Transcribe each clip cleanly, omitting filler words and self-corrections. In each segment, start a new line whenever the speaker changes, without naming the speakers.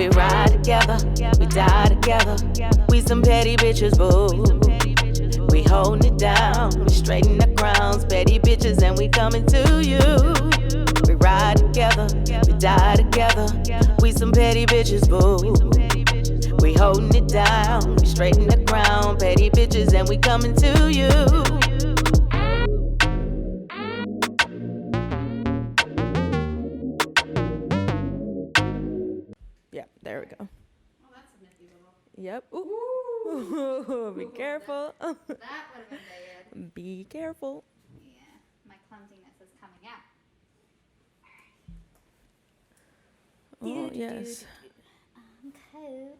We ride together, we die together. We some petty bitches, boo. We holding it down, we straighten the crowns. Petty bitches and we coming to you. We ride together, we die together. We some petty bitches, boo. We holding it down, we straighten the crown. Petty bitches and we coming to you. Yeah, there we go.
Oh, that's a nifty little.
Yep. Ooh. Be careful.
That would have been bad.
Be careful.
Yeah, my clumsiness is coming out.
Oh, yes.
Cold.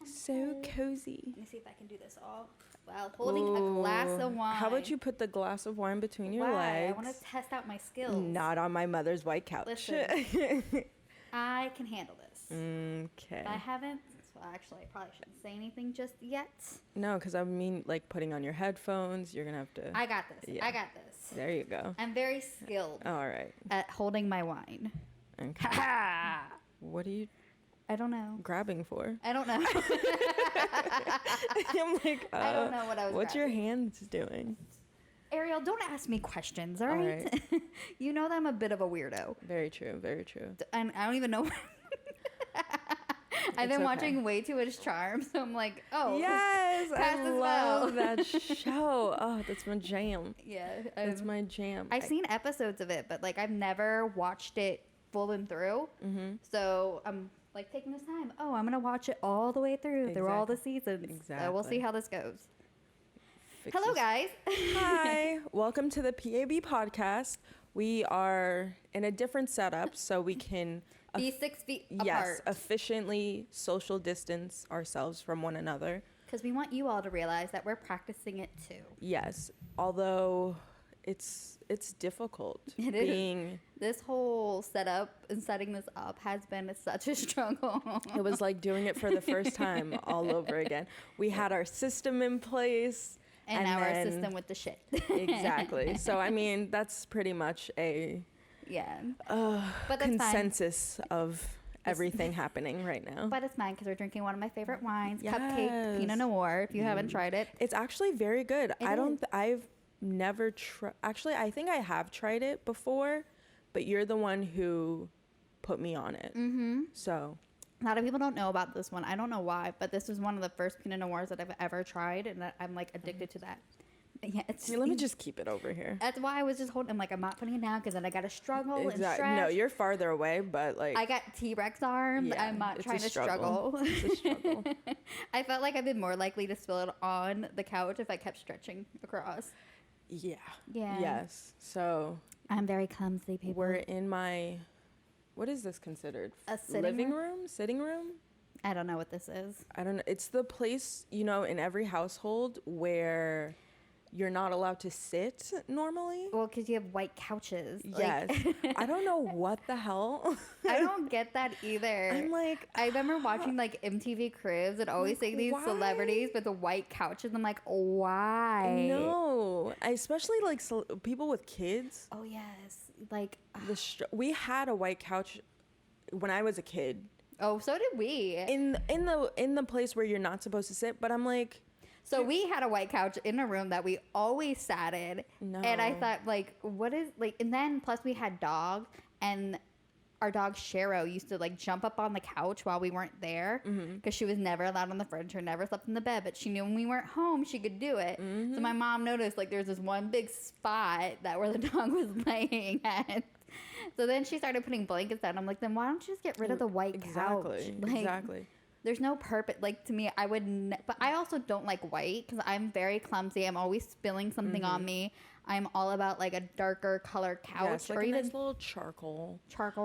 So cozy.
Let me see if I can do this all while holding a glass of wine.
How about you put the glass of wine between your
Why?
legs?
I want to test out my skills.
Not on my mother's white couch.
Listen. I can handle this.
Okay.
I haven't. Well, actually, I probably shouldn't say anything just yet.
No, because I mean, like putting on your headphones, you're going to have to.
I got this.
Yeah.
I got this.
There you go.
I'm very skilled
All right.
at holding my wine.
Okay. What are you
I don't know.
grabbing for?
I don't know.
I'm like,
I don't know what I was
what's
grabbing.
your hands doing?
Ariel, don't ask me questions, all right? You know that I'm a bit of a weirdo.
Very true. Very true.
And I don't even know. I've been
okay.
watching way too much Charm, so I'm like, oh.
Yes,
pass
I
this
love
well.
that show. Oh, that's my jam.
Yeah.
That's my jam.
I've seen episodes of it, but like I've never watched it full and through.
Mm-hmm.
So I'm like taking this time. Oh, I'm going to watch it all the way through all the seasons.
Exactly.
So we'll see how this goes.
Fix
Hello,
this.
guys.
Hi, welcome to the PAB Podcast. We are in a different setup so we can
Be 6 feet
yes,
apart.
efficiently social distance ourselves from one another.
Because we want you all to realize that we're practicing it too.
Yes, although it's difficult.
It
being
is. This whole setup and setting this up has been such a struggle.
It was like doing it for the first time all over again. We had our system in place.
And now our system with the shit.
Exactly. So, I mean, that's pretty much a
Yeah. But that's
consensus of everything happening right now.
But it's fine because we're drinking one of my favorite wines,
Yes.
Cupcake Pinot Noir, if you haven't tried it.
It's actually very good. I've never tried. Actually, I think I have tried it before, but you're the one who put me on it.
Mm-hmm.
So
A lot of people don't know about this one. I don't know why, but this is one of the first Pinot Noirs that I've ever tried, and I'm like addicted to that. Yeah, it's.
let me just keep it over here.
That's why I was just holding. I'm like, I'm not putting it down because then I got to struggle and stretch.
No, you're farther away, but like
I got T-Rex arms.
Yeah,
I'm not
it's
trying
a
to struggle.
It's a struggle.
I felt like I'd been more likely to spill it on the couch if I kept stretching across.
Yeah.
Yeah.
Yes. So
I'm very clumsy, people.
we're in my. What is this considered?
A sitting
living
room?
room? Sitting room?
I don't know what this is.
I don't know. It's the place, in every household where you're not allowed to sit normally.
Well, because you have white couches.
Yes. I don't know what the hell.
I don't get that either.
I'm like,
I remember watching like MTV Cribs and always seeing these
why?
celebrities with the white couches. I'm like, why?
no. Especially like people with kids.
Oh yes, like.
We had a white couch when I was a kid.
Oh, so did we.
In the place where you're not supposed to sit, but I'm like.
So we had a white couch in a room that we always sat in.
No.
And I thought, like, what is, like, and then plus we had dogs, and our dog Shero used to, like, jump up on the couch while we weren't there because she was never allowed on the furniture, never slept in the bed, but she knew when we weren't home she could do it. So my mom noticed, like, there's this one big spot where the dog was laying at. So then she started putting blankets down. I'm like, then why don't you just get rid of the white couch? Like,
Exactly.
There's no purpose. Like, to me, I would but I also don't like white because I'm very clumsy. I'm always spilling something on me. I'm all about, like, a darker color couch.
Yes, like
or
a
even
nice little charcoal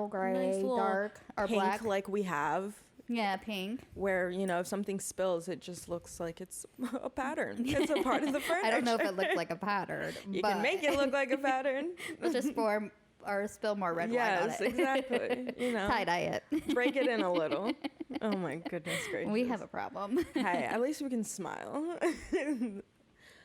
gray,
nice little
dark, or
pink
black.
like we have.
Yeah, pink.
Where, if something spills, it just looks like it's a pattern. It's a part of the furniture.
I don't know if it looked like a pattern.
You
but
can make it look like a pattern.
Let's just spill more red wine on it.
Yes, exactly.
Tie-dye it.
Break it in a little. Oh my goodness gracious.
We have a problem.
Hey, at least we can smile.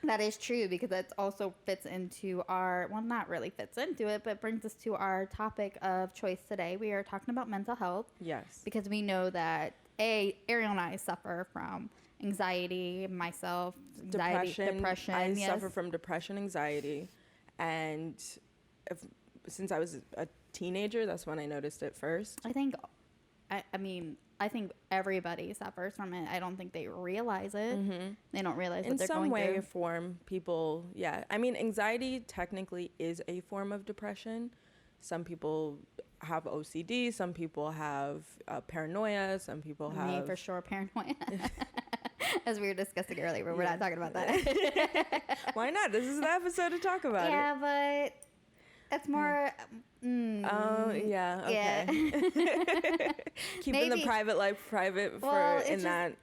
That is true, because that also fits into our, well, not really fits into it, but brings us to our topic of choice today. We are talking about mental health.
Yes.
Because we know that, Ariel and I suffer from anxiety, myself, depression.
I suffer from depression, anxiety, and since I was a teenager, that's when I noticed it first.
I think everybody suffers from it. I don't think they realize it.
Mm-hmm.
They don't realize
in
what they're
some
going
way
through.
or form. People, yeah. I mean, anxiety technically is a form of depression. Some people have OCD. Some people have paranoia. Some people have...
Me, for sure, paranoia. As we were discussing earlier, but we're not talking about that.
Why not? This is the episode to talk about it.
Yeah, but it's more...
Oh, yeah. Okay.
Yeah.
Keeping the private life private in that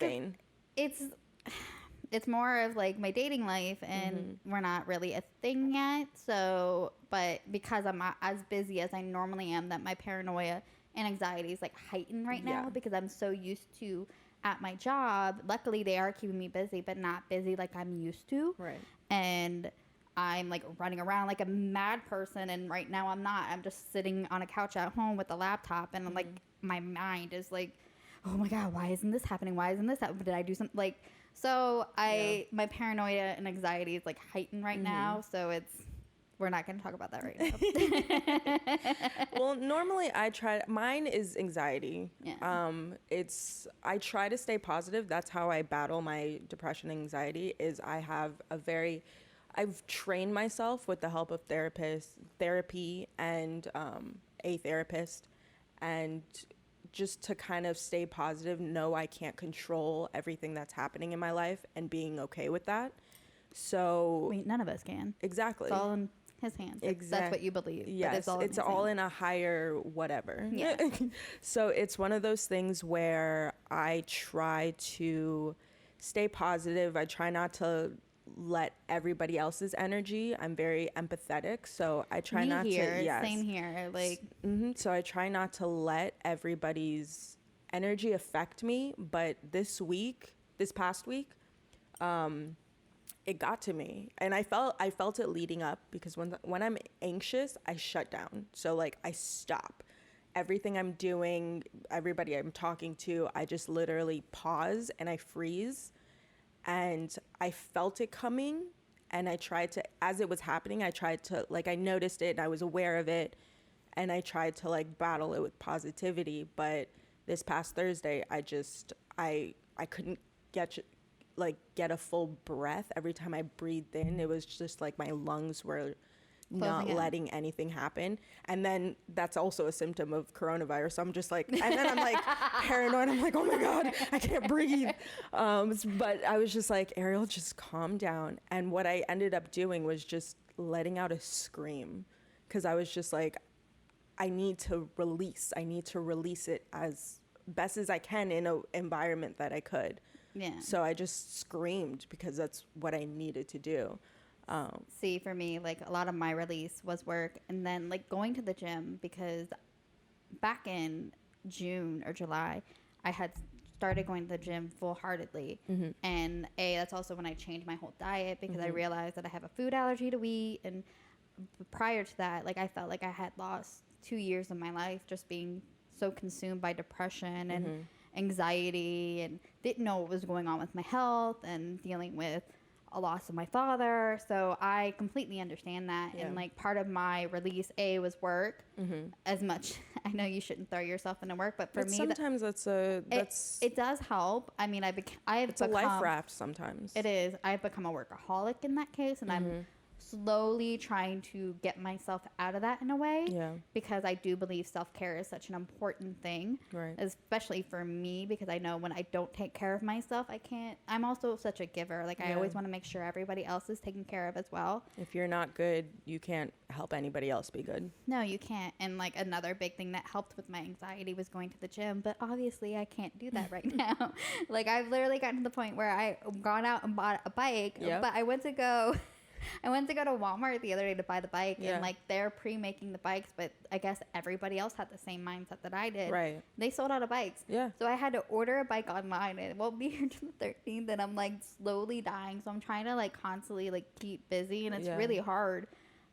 vein.
It's more of like my dating life, and we're not really a thing yet. So, but because I'm not as busy as I normally am, that my paranoia and anxiety is like heightened right now, because I'm so used to at my job. Luckily, they are keeping me busy, but not busy like I'm used to.
Right.
And I'm like running around like a mad person, and right now I'm not. I'm just sitting on a couch at home with a laptop, and I'm like, my mind is like, oh my God, why isn't this happening? Why isn't this happening? Did I do something? Like, so my paranoia and anxiety is like heightened right now. So we're not going to talk about that right now.
Well, normally mine is anxiety.
Yeah.
I try to stay positive. That's how I battle my depression and anxiety. I've trained myself with the help of therapy and a therapist, and just to kind of stay positive, know I can't control everything that's happening in my life, and being okay with that. So
none of us can.
Exactly.
It's all in his hands. That's what you believe.
Yes, it's all in a higher whatever.
Yeah.
So it's one of those things where I try to stay positive. I try not to let everybody else's energy. I'm very empathetic, so I try not to. Yes.
Same here. Like.
So I try not to let everybody's energy affect me. But this past week, it got to me, and I felt it leading up, because when I'm anxious, I shut down. So like I stop everything I'm doing, everybody I'm talking to. I just literally pause and I freeze. And I felt it coming, and I tried to, as it was happening, I noticed it and I was aware of it, and I tried to like battle it with positivity. But this past Thursday, I couldn't get a full breath. Every time I breathed in, it was just like my lungs were not letting anything happen. And then that's also a symptom of coronavirus. So I'm just like, and then I'm like paranoid. I'm like, oh my God, I can't breathe. But I was just like, Ariel, just calm down. And what I ended up doing was just letting out a scream, because I was just like, I need to release it as best as I can in an environment that I could.
Yeah.
So I just screamed, because that's what I needed to do.
See, for me, like a lot of my release was work, and then like going to the gym, because back in June or July, I had started going to the gym full-heartedly. And that's also when I changed my whole diet, because I realized that I have a food allergy to wheat. And prior to that, like I felt like I had lost 2 years of my life just being so consumed by depression and anxiety, and didn't know what was going on with my health, and dealing with a loss of my father. So I completely understand that. And like part of my release was work. As much, I know you shouldn't throw yourself into work, but for me
sometimes
it does help. I mean, it's
a life raft sometimes.
It is. I've become a workaholic in that case, and I'm slowly trying to get myself out of that in a way, because I do believe self-care is such an important thing,
right?
Especially for me, because I know when I don't take care of myself, I can't. I'm also such a giver. Like I always want to make sure everybody else is taken care of as well.
If you're not good, you can't help anybody else be good.
No, you can't. And like another big thing that helped with my anxiety was going to the gym, but obviously I can't do that right now. Like I've literally gotten to the point where I've gone out and bought a bike, but I went to go I went to go to Walmart the other day to buy the bike, and like they're pre-making the bikes, but I guess everybody else had the same mindset that I did.
Right.
They sold out of bikes. Yeah. So I had to order a bike online, and it won't be here till the 13th, and I'm like slowly dying. So I'm trying to like constantly like keep busy, and it's really hard.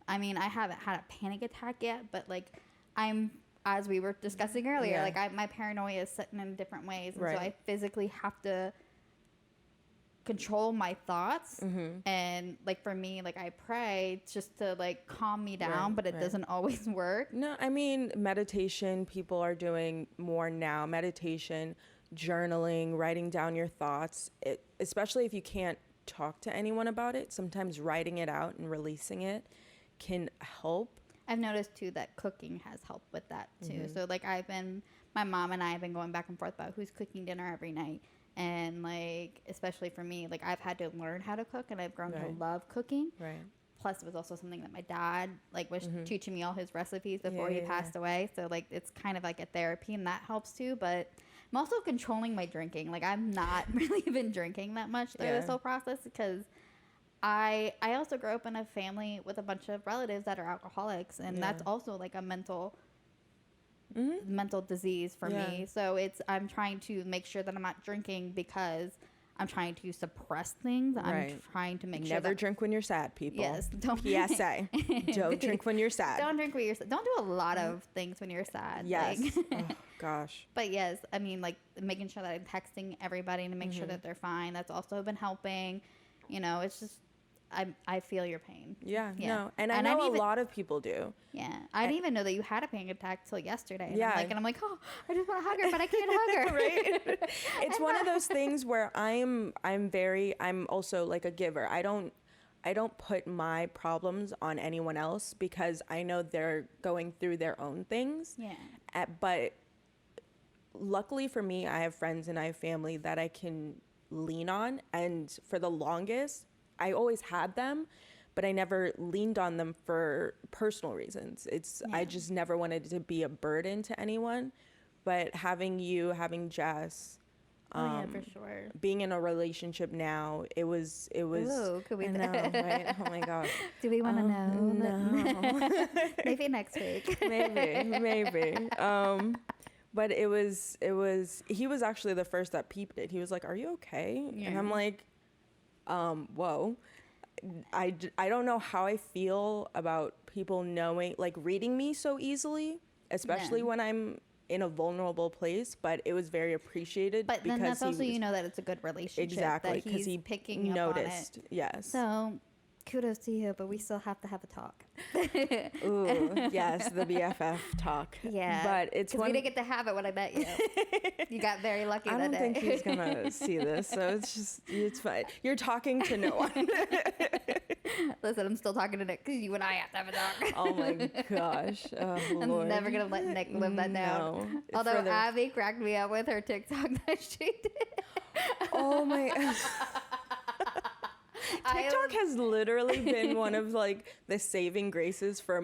I mean, I haven't had a panic attack yet, but like I'm, as we were discussing earlier, like my paranoia is sitting in different ways, and so I physically have to control my thoughts. And like for me, like I pray just to like calm me down, but it doesn't always work.
No, I mean, meditation, people are doing more now. Meditation, journaling, writing down your thoughts, especially if you can't talk to anyone about it, sometimes writing it out and releasing it can help.
I've noticed too that cooking has helped with that too. So like my mom and I have been going back and forth about who's cooking dinner every night. And like, especially for me, like I've had to learn how to cook, and I've grown to love cooking. Right. Plus it was also something that my dad like was teaching me all his recipes before he passed away. So like, it's kind of like a therapy, and that helps too. But I'm also controlling my drinking. Like I'm not really been drinking that much through this whole process, because I also grew up in a family with a bunch of relatives that are alcoholics, and that's also like a mental disease for me. So I'm trying to make sure that I'm not drinking because I'm trying to suppress things. I'm trying to make sure
never drink when you're sad, people.
Yes. Don't
PSA. Don't drink when you're sad.
Don't drink when you're sad. Don't do a lot of things when you're sad.
Yes. Oh, gosh.
But yes, I mean, like making sure that I'm texting everybody to make sure that they're fine. That's also been helping. You know, it's just I feel your pain.
Yeah. No. And I know a lot of people do.
Yeah. I didn't even know that you had a panic attack till yesterday. And I'm like, oh, I just want to hug her, but I can't hug her.
Right. It's one of those things where I'm also like a giver. I don't put my problems on anyone else because I know they're going through their own things. Yeah. But luckily for me, I have friends and I have family that I can lean on. And for the longest, I always had them, but I never leaned on them for personal reasons. I just never wanted to be a burden to anyone. But having Jess,
for sure.
Being in a relationship now, it was.
Ooh, could we
know, right? Oh my God.
Do we want to know?
No.
Maybe next week.
maybe. But it was. He was actually the first that peeped it. He was like, "Are you okay?" Yeah. And I'm like, whoa. I don't know how I feel about people knowing, like reading me so easily, especially when I'm in a vulnerable place, but it was very appreciated.
But then that's also, you know, that it's a good relationship.
Exactly.
Because he picking noticed.
Up on it. Yes.
So kudos to you, but we still have to have a talk.
Ooh, yes, the BFF talk.
Yeah.
But it's
because we didn't get to have it when I met you. You got very lucky that day.
I don't think he's going to see this, so it's fine. You're talking to no one.
Listen, I'm still talking to Nick because you and I have to have a talk.
Oh my gosh. Oh, Lord.
I'm never going to let Nick live that down. Although Abby cracked me up with her TikTok that she did.
Oh my. TikTok has literally been one of like the saving graces for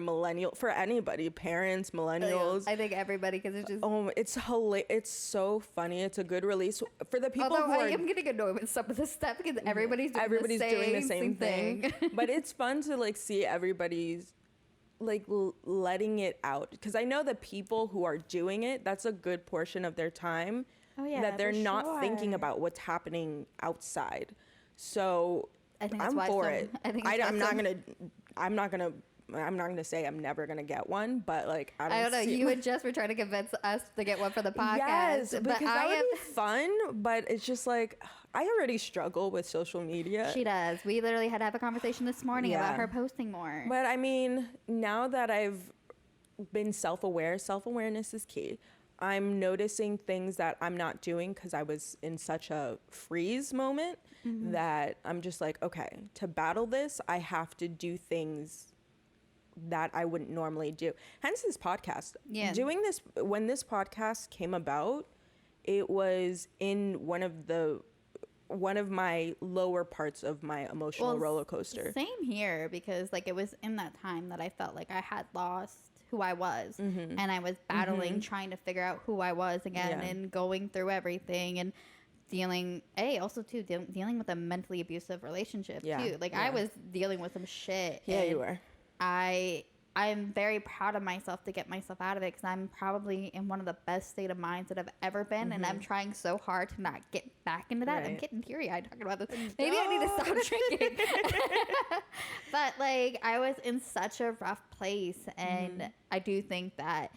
anybody, parents, millennials.
I think everybody, because it's just.
Oh, it's hilarious. It's so funny. It's a good release for the people.
Although I am getting annoyed with some of this stuff because everybody's doing the same thing.
But it's fun to like see everybody's like letting it out, because I know the people who are doing it, that's a good portion of their time.
Oh yeah,
that they're not thinking about what's happening outside. So.
I think that's
I'm
why
for it. I'm not gonna say I'm never gonna get one, but like I don't know.
You and Jess were trying to convince us to get one for the podcast.
Yes, because that would be fun. But it's just like I already struggle with social media.
She does. We literally had to have a conversation this morning about her posting more.
But I mean, now that I've been self-aware, self-awareness is key. I'm noticing things that I'm not doing because I was in such a freeze moment that I'm just like, okay, to battle this, I have to do things that I wouldn't normally do. Hence this podcast. Yeah. Doing this, when this podcast came about, it was in one of my lower parts of my emotional roller coaster.
Same here, because like it was in that time that I felt like I had lost who I was, and I was battling trying to figure out who I was again and going through everything and dealing with a mentally abusive relationship
Yeah,
too. Like,
yeah.
I was dealing with some shit.
Yeah,
and
you were.
I'm very proud of myself to get myself out of it, because I'm probably in one of the best state of minds that I've ever been, and I'm trying so hard to not get back into that. I'm
Right.
getting teary-eyed talking about this. Maybe I need to stop drinking. But, like, I was in such a rough place, and I do think that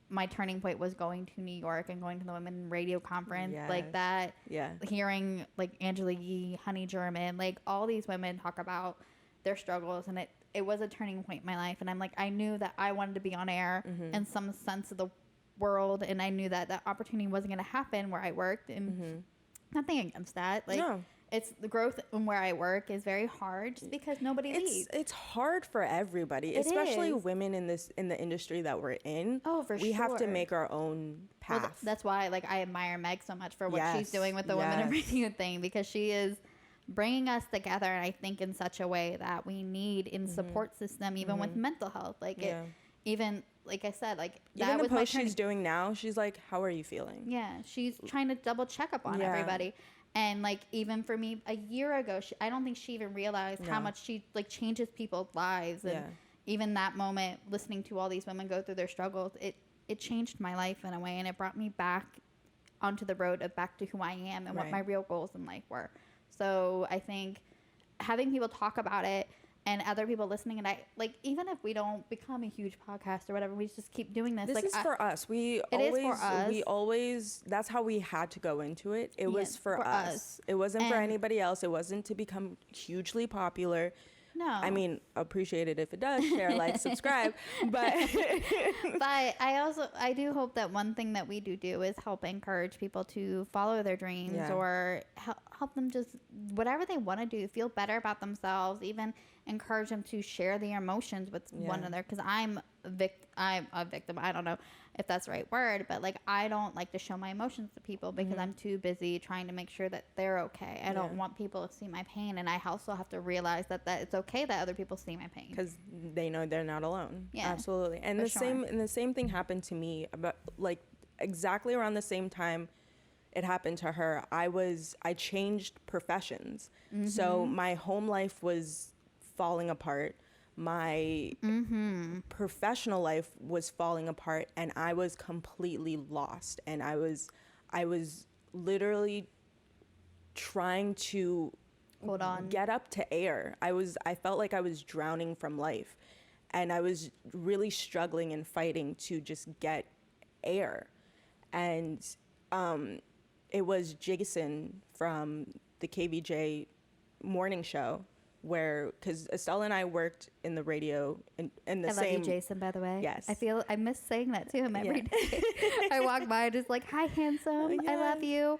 my turning point was going to New York and going to the Women Radio Conference, like
Yes.
that.
Yeah.
Hearing, like, Angela Yee, Honey German, like, all these women talk about their struggles, and it was a turning point in my life. And I'm like, I knew that I wanted to be on air in some sense of the world, and I knew that that opportunity wasn't going to happen where I worked, and nothing against that. Like,
No.
it's the growth in where I work is very hard, just because nobody leaves.
It's hard for everybody,
It
especially
is.
women in the industry that we're in.
Oh, for
we have to
sure.
make our own
Well,
path.
that's why, like, I admire Meg so much for what she's
Yes,
doing with the Women in
yes.
Radio thing, because she is bringing us together, and I think in such a way that we need in support system, even with mental health. Like,
Yeah.
even like I said, like,
Even
that
the
was my
post
turning.
she's doing now, she's like, "How are you feeling?"
Yeah, she's trying to double check up on
Yeah.
everybody. And, like, even for me, a year ago, I don't think she even realized how
No.
much she, like, changes people's lives. And
Yeah.
even that moment, listening to all these women go through their struggles, it changed my life in a way, and it brought me back onto the road of back to who I am and what
Right.
my real goals in life were. So I think having people talk about it and other people listening, and I, like, even if we don't become a huge podcast or whatever, we just keep doing this.
This
like,
is for us. We
is for
always that's how we had to go into it. It was
Yes,
for
for
us.
us.
It wasn't for
And-
anybody else. It wasn't to become hugely popular.
No.
I mean, appreciate it if it does. Share, like, subscribe. But
But I do hope that one thing that we do is help encourage people to follow their dreams,
Yeah.
or help them just whatever they want to do, feel better about themselves, even encourage them to share their emotions with one
Yeah.
another. Because I'm a victim. I don't know if that's the right word, but, like, I don't like to show my emotions to people because I'm too busy trying to make sure that they're okay. I don't
Yeah.
want people to see my pain, and I also have to realize that it's okay that other people see my pain.
because they know they're not alone.
Yeah,
Absolutely. And
for
the same thing happened to me about, like, exactly around the same time it happened to her. I changed professions. So my home life was falling apart. My professional life was falling apart, and I was completely lost. And I was literally trying to
Hold on.
get up to air. I felt like I was drowning from life, and I was really struggling and fighting to just get air. And it was Jason from the KVJ morning show, because Estelle and I worked in the radio in the
I
same.
love you, Jason, by the way.
Yes.
I miss saying that to him every
Yeah.
day. I walk by just like, hi, handsome. I love you.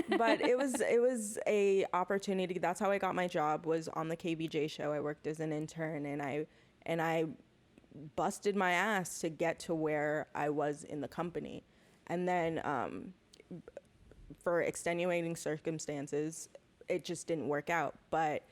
But it was a opportunity. That's how I got my job, was on the KVJ show. I worked as an intern, and I busted my ass to get to where I was in the company. And then for extenuating circumstances, it just didn't work out. But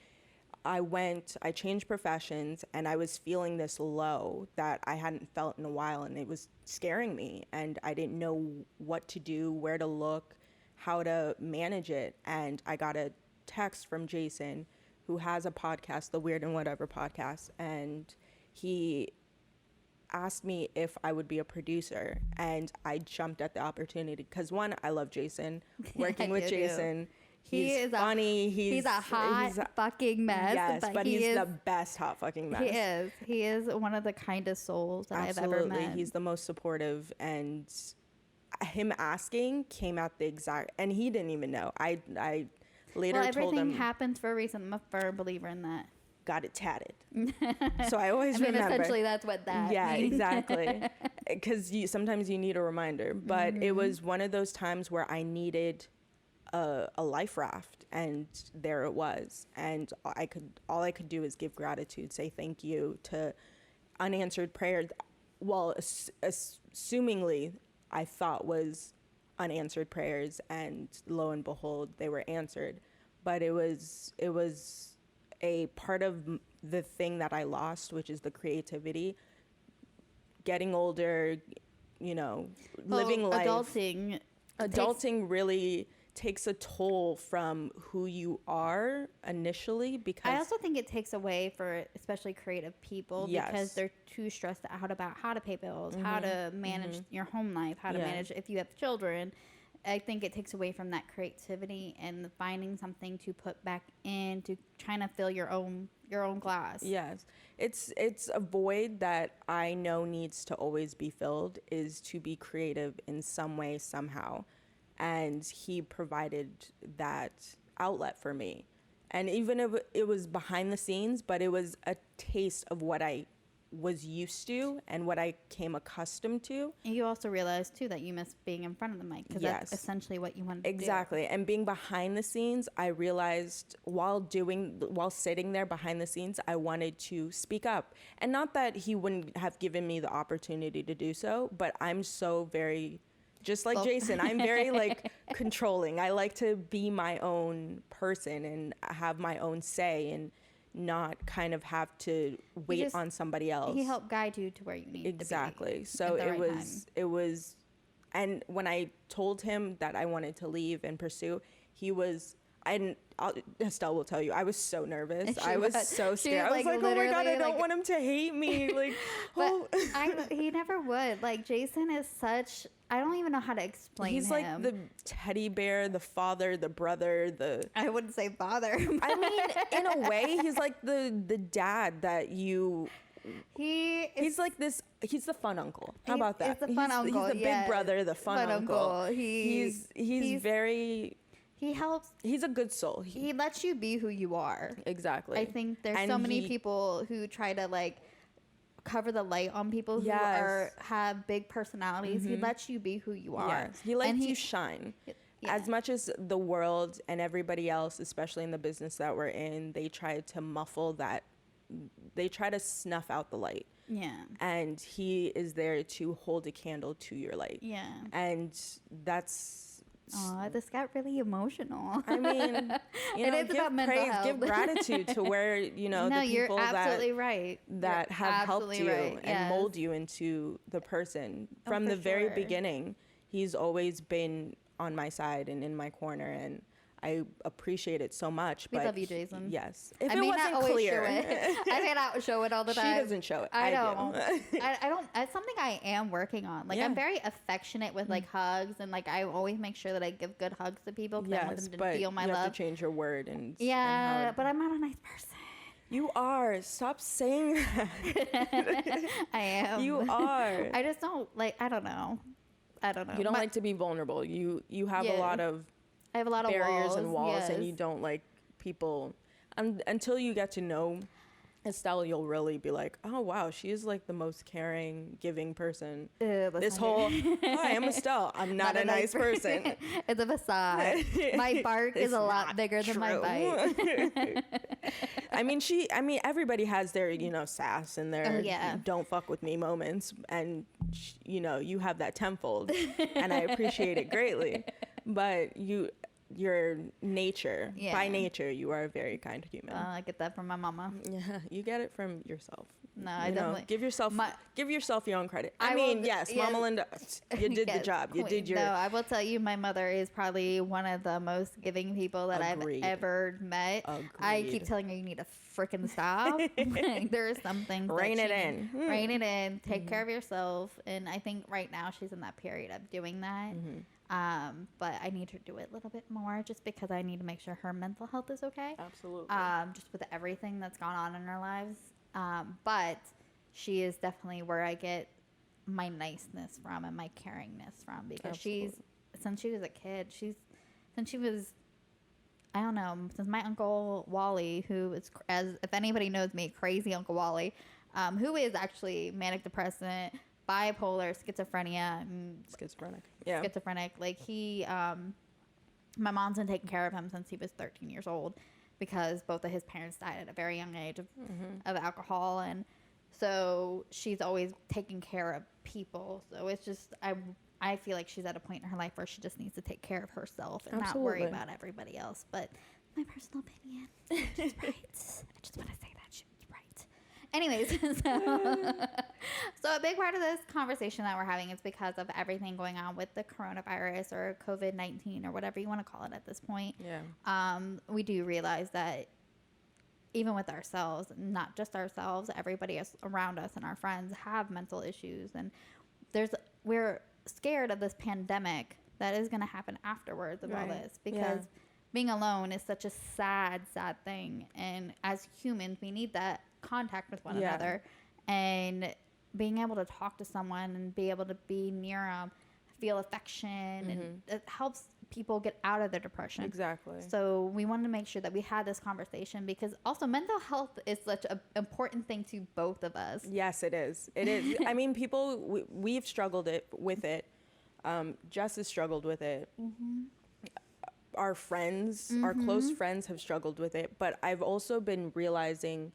I changed professions, and I was feeling this low that I hadn't felt in a while, and it was scaring me, and I didn't know what to do, where to look, how to manage it. And I got a text from Jason, who has a podcast, the Weird and Whatever podcast, and he asked me if I would be a producer, and I jumped at the opportunity because, one, I love Jason. Working with
do too.
Jason,
He
he's
is
funny.
He's a hot fucking mess.
Yes, but
he
he's
is,
the best hot fucking mess.
He is. He is one of the kindest souls that I've ever
Absolutely,
met.
he's the most supportive, and him asking came at the exact, and he didn't even know. I later
well,
told
everything
him, happens.
happens for a reason. I'm a firm believer in that.
Got it tatted. So I always
I mean,
remember.
essentially, that's what that
Yeah,
means.
exactly. Because sometimes you need a reminder. But it was one of those times where I needed a life raft, and there it was. And all I could do is give gratitude, say thank you to unanswered prayers. Well, assumingly, I thought was unanswered prayers, and lo and behold, they were answered. But it was a part of the thing that I lost, which is the creativity. Getting older, living life.
Adulting
Adulting really takes a toll from who you are initially, because
I also think it takes away for especially creative people because they're too stressed out about how to pay bills, how to manage your home life, how to manage if you have children. I think it takes away from that creativity and finding something to put back in to trying to fill your own glass.
Yes. It's a void that I know needs to always be filled, is to be creative in some way, somehow. And he provided that outlet for me. And even if it was behind the scenes, but it was a taste of what I was used to and what I came accustomed to.
And you also realized too that you miss being in front of the mic, because that's essentially what you wanted to do.
Exactly. And being behind the scenes, I realized while sitting there behind the scenes, I wanted to speak up. And not that he wouldn't have given me the opportunity to do so, but I'm so very, just like Jason, I'm very like controlling. I like to be my own person and have my own say and not kind of have to wait on somebody else.
He helped guide you to where you need to be.
Exactly. So it was, and when I told him that I wanted to leave and pursue, Estelle will tell you, I was so nervous. I was so scared. I was like, oh my God, I don't want him to hate me. Like,
he never would. Like, Jason is such, I don't even know how to explain him.
He's like the teddy bear, the father, the brother,
I wouldn't say father.
I mean, in a way, he's like the dad that you... He's like this. He's the fun uncle. How about that?
He's the fun uncle.
He's the big brother, the fun uncle. He's very...
He helps.
He's a good soul.
He lets you be who you are.
Exactly.
I think there's so many people who try to like cover the light on people who have big personalities. He lets you be who you are.
Yes. He lets you shine. As much as the world and everybody else, especially in the business that we're in, they try to muffle that. They try to snuff out the light.
Yeah.
And he is there to hold a candle to your light. Yeah. And that's...
Oh, this got really emotional.
I mean, give praise, give gratitude to where, the people that have helped you and mold you into the person. From the very beginning, he's always been on my side and in my corner, and I appreciate it so much.
We love you, Jason.
Yes. If it wasn't clear.
I may not show it all the time.
She doesn't show it.
I don't. I don't. It's something I am working on. Like, I'm very affectionate with like hugs, and like I always make sure that I give good hugs to people because I want them to feel my love.
You have to change your word and
but I'm not a nice person.
You are. Stop saying that.
I am.
You are.
I just don't like. I don't know.
You don't like to be vulnerable. You have a lot of.
I have a lot of
barriers and walls, and you don't like people until you get to know Estelle. You'll really be like, oh wow, she is like the most caring, giving person. This whole hi, I'm Estelle. I'm not a nice person.
It's a facade. My bark is a lot bigger than my bite.
I mean, everybody has their sass and their don't fuck with me moments, and you have that tenfold, and I appreciate it greatly. But your nature, by nature, you are a very kind human.
I get that from my mama.
Yeah, you get it from yourself.
No, I definitely
give yourself your own credit. Mama Linda, you did the job. You did your.
No, I will tell you, my mother is probably one of the most giving people that I've ever met. Agreed. I keep telling her you need to freaking stop. Like, there are some things.
Rein it in.
Rein it in. Take care of yourself. And I think right now she's in that period of doing that. But I need her to do it a little bit more just because I need to make sure her mental health is okay.
Absolutely.
Just with everything that's gone on in our lives. But she is definitely where I get my niceness from and my caringness from, because since she was a kid, I don't know, since my Uncle Wally, who is, if anybody knows me, crazy Uncle Wally, who is actually manic depressant, bipolar, schizophrenia. Schizophrenic. Like, he, my mom's been taking care of him since he was 13 years old because both of his parents died at a very young age of alcohol. And so she's always taking care of people. So it's just, I feel like she's at a point in her life where she just needs to take care of herself and not worry about everybody else. But my personal opinion, she's right. I just want to say that she's right. Anyways, so a big part of this conversation that we're having is because of everything going on with the coronavirus or COVID-19 or whatever you want to call it at this point.
Yeah.
We do realize that even with ourselves, not just ourselves, everybody else around us and our friends have mental issues, and we're scared of this pandemic that is going to happen afterwards of all this, because being alone is such a sad thing, and as humans we need that contact with one another, and being able to talk to someone and be able to be near them, feel affection, and it helps people get out of their depression.
Exactly.
So we wanted to make sure that we had this conversation, because also mental health is such an important thing to both of us.
Yes, it is. It is. I mean, we've struggled with it. Jess has struggled with it. Our friends, our close friends have struggled with it. But I've also been realizing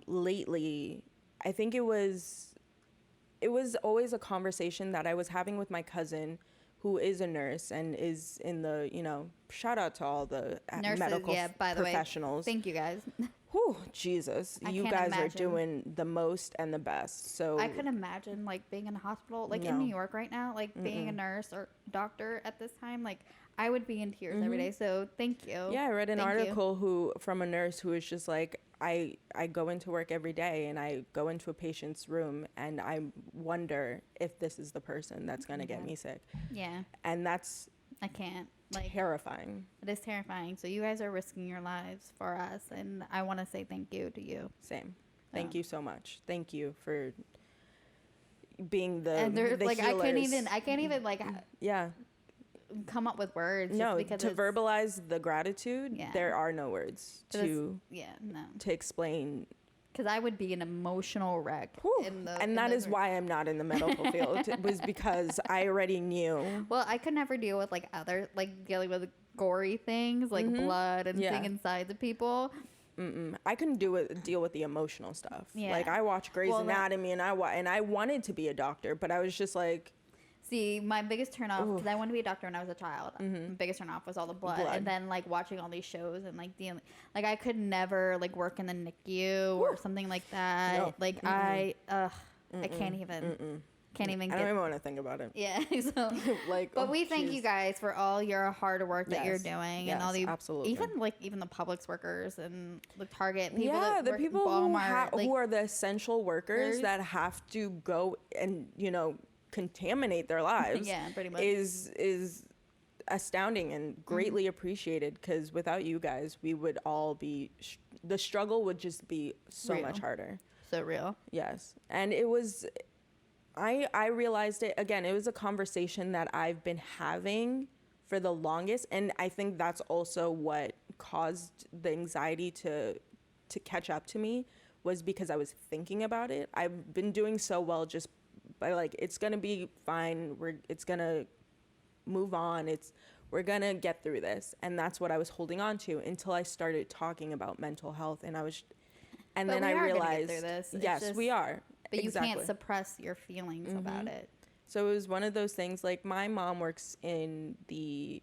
lately, I think it was always a conversation that I was having with my cousin, who is a nurse and is in the, shout out to all the
nurses,
medical
by the
professionals.
Way, thank you guys.
Whew, Jesus, you guys are doing the most and the best. So
I couldn't imagine being in a hospital, in New York right now, being a nurse or doctor at this time. I would be in tears every day. So thank you.
Yeah, I read an article from a nurse who was just like, I go into work every day and I go into a patient's room and I wonder if this is the person that's going to get me sick.
Yeah.
And that's
I can't.
Terrifying.
It is terrifying. So you guys are risking your lives for us, and I want to say thank you to you. Same.
Thank you so much. Thank you for being the healers.
I can't even come up with words.
No,
just because
to verbalize the gratitude, there are no words to explain.
Because I would be an emotional wreck.
That is why I'm not in the medical field. It was because I already knew.
Well, I could never deal with dealing with gory things like blood and seeing insides of people.
I couldn't deal with the emotional stuff.
Yeah.
I watched Grey's Anatomy and I wanted to be a doctor, but I was just like.
See, my biggest turnoff, because I wanted to be a doctor when I was a child. My biggest turnoff was all the blood. And then watching all these shows and dealing, I could never work in the NICU or something like that. No. I can't even. Can't even.
I don't even want to think about it.
Yeah. So, but we thank you guys for all your hard work that you're doing, and all the
absolutely,
even the Publix workers and the Target people.
Yeah, the people
Walmart,
who are the essential workers that have to go and contaminate their lives.
Yeah, pretty much.
Is astounding and greatly appreciated, because without you guys, we would all be the struggle would just be so much harder.
So real.
Yes, and it was. I realized it again. It was a conversation that I've been having for the longest, and I think that's also what caused the anxiety to catch up to me, was because I was thinking about it. I've been doing so well just by it's gonna be fine. It's gonna move on. We're gonna get through this, and that's what I was holding on to until I started talking about mental health, and then I realized, yes, we are.
But you can't suppress your feelings about it.
So it was one of those things. My mom works in the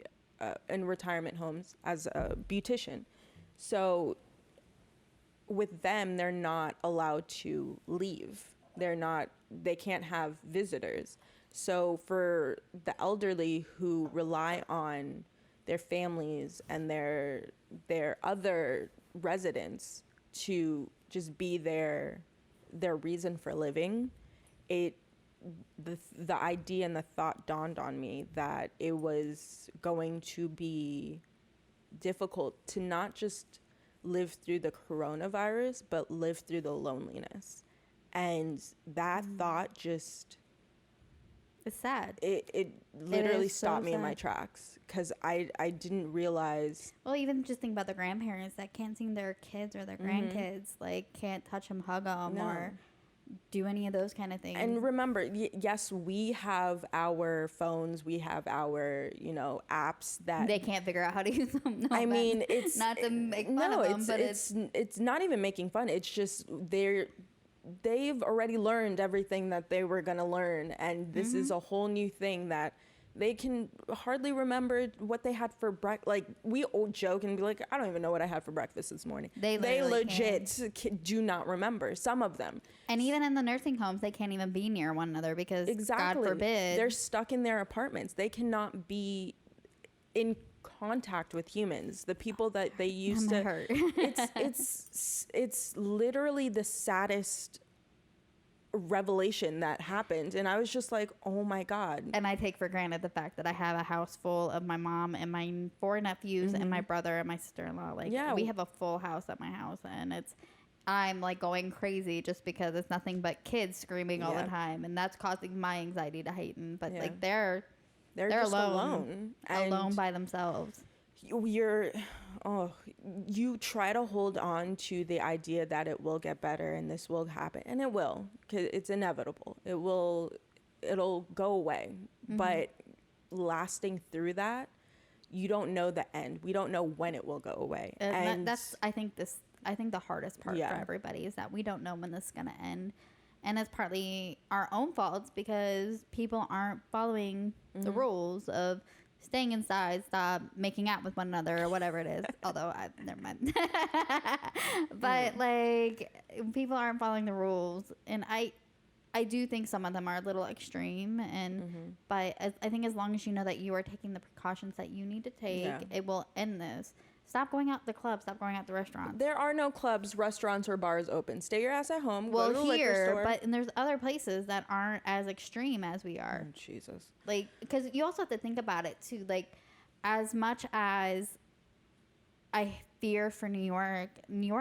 in retirement homes as a beautician, so with them, they're not allowed to leave. They can't have visitors. So for the elderly who rely on their families and their other residents to just be their reason for living, the idea and the thought dawned on me that it was going to be difficult to not just live through the coronavirus, but live through the loneliness. And that thought just...
It's sad.
It literally stopped me in my tracks, because I didn't realize...
Well, even just think about the grandparents that can't see their kids or their grandkids, can't touch them, hug them, or do any of those kind of things.
And remember, yes, we have our phones, we have our, apps that...
They can't figure out how to use them. No,
I mean, it's...
Not to make fun of them, but
it's not even making fun. It's just they've already learned everything that they were going to learn, and this is a whole new thing that They can hardly remember what they had for breakfast. Like, we all joke and be like, I don't even know what I had for breakfast this morning. They legit do not remember, some of them.
And even in the nursing homes, they can't even be near one another because, God forbid.
They're stuck in their apartments. They cannot be in contact with humans. The people that they used to
hurt.
it's literally the saddest revelation that happened, and I was just like, oh my God.
And I take for granted the fact that I have a house full of my mom and my 4 nephews and my brother and my sister-in-law. Like, we have a full house at my house, and I'm like going crazy just because it's nothing but kids screaming all the time, and that's causing my anxiety to heighten. But like they're just alone by themselves. You try to hold on to the idea that it will get better and this will happen, and it will, because it's inevitable. It'll go away. But lasting through that, you don't know the end. We don't know when it will go away. And that's I think the hardest part for everybody is that we don't know when this is going to end. And it's partly our own faults because people aren't following the rules of staying inside, stop making out with one another or whatever it is. Although, never mind. But, like, people aren't following the rules. And I do think some of them are a little extreme. And but I think as long as you know that you are taking the precautions that you need to take, it will end this. Stop going out to the club. Stop going out to restaurants.
There are no clubs, restaurants, or bars open. Stay your ass at home.
Well,
go to the liquor store.
And there's other places that aren't as extreme as we are.
Oh, Jesus.
Like, because you also have to think about it, too. Like, as much as I fear for New York,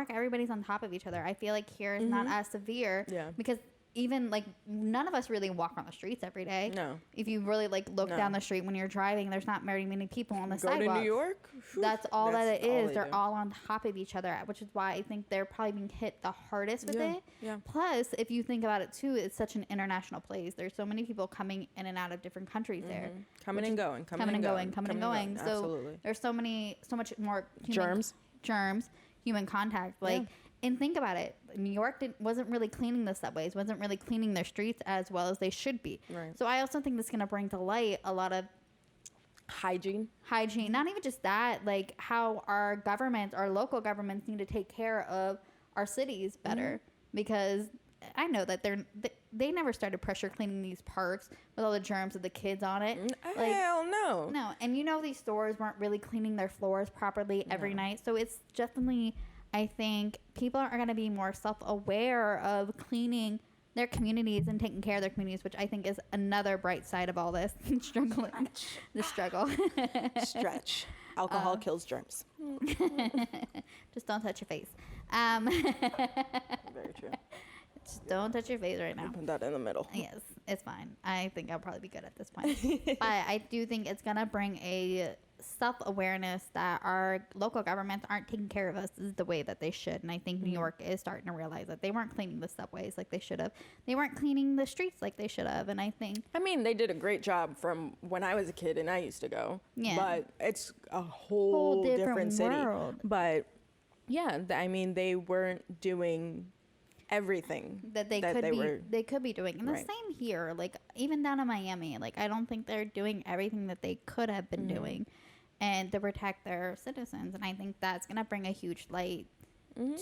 everybody's on top of each other. I feel like here is not as severe. Yeah. Because even, like, none of us really walk on the streets every day. No. If you really, like, look down the street when you're driving, there's not very many people on the sidewalk.
Go to New York?
That's all that it is. They're all on top of each other, which is why I think they're probably being hit the hardest with it. Yeah. Plus, if you think about it, too, it's such an international place. There's so many people coming in and out of different countries there.
Coming and going.
So
Absolutely.
There's so much more
germs,
human contact. Like, and think about it. New York wasn't really cleaning the subways, wasn't really cleaning their streets as well as they should be. Right. So I also think this is going to bring to light a lot of
hygiene.
Not even just that, like how our local governments need to take care of our cities better. Because I know that they never started pressure cleaning these parks with all the germs of the kids on it.
Like, hell no.
No. And these stores weren't really cleaning their floors properly every night. So it's definitely, I think people are going to be more self-aware of cleaning their communities and taking care of their communities, which I think is another bright side of all this. The struggle.
Stretch. Alcohol kills germs.
Just don't touch your face.
Very true.
Just don't touch your face right now.
Put that in the middle.
Yes, it's fine. I think I'll probably be good at this point. But I do think it's going to bring a self-awareness that our local governments aren't taking care of us the way that they should. And I think New York is starting to realize that they weren't cleaning the subways like they should have. They weren't cleaning the streets like they should have. And I think...
I mean, they did a great job from when I was a kid and I used to go. Yeah. But it's a whole different city. World. But, yeah, I mean, they weren't doing everything
that they could be doing. And the same here, like even down in Miami, like I don't think they're doing everything that they could have been doing and to protect their citizens. And I think that's going to bring a huge light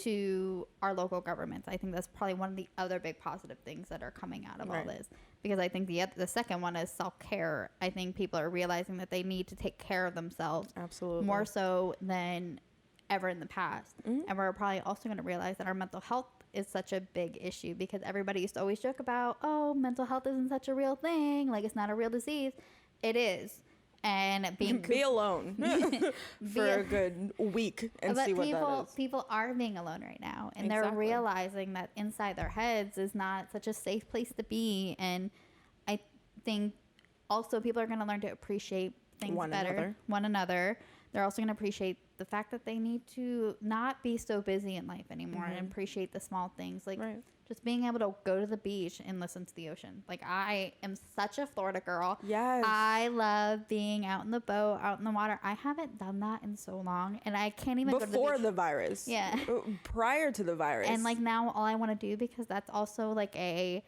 to our local governments. I think that's probably one of the other big positive things that are coming out of all this, because I think the second one is self-care. I think people are realizing that they need to take care of themselves more so than ever in the past. And we're probably also going to realize that our mental health is such a big issue, because everybody used to always joke about, oh, mental health isn't such a real thing, like it's not a real disease. It is. And
be alone for a good week and see what that is.
People are being alone right now, and they're realizing that inside their heads is not such a safe place to be. And I think also people are going to learn to appreciate things one another. They're also going to appreciate the fact that they need to not be so busy in life anymore and appreciate the small things. Like just being able to go to the beach and listen to the ocean. Like I am such a Florida girl. Yes. I love being out in the boat, out in the water. I haven't done that in so long, and I can't even go to the beach.
Before the virus. Yeah. Prior to the virus.
And like now all I want to do, because that's also like a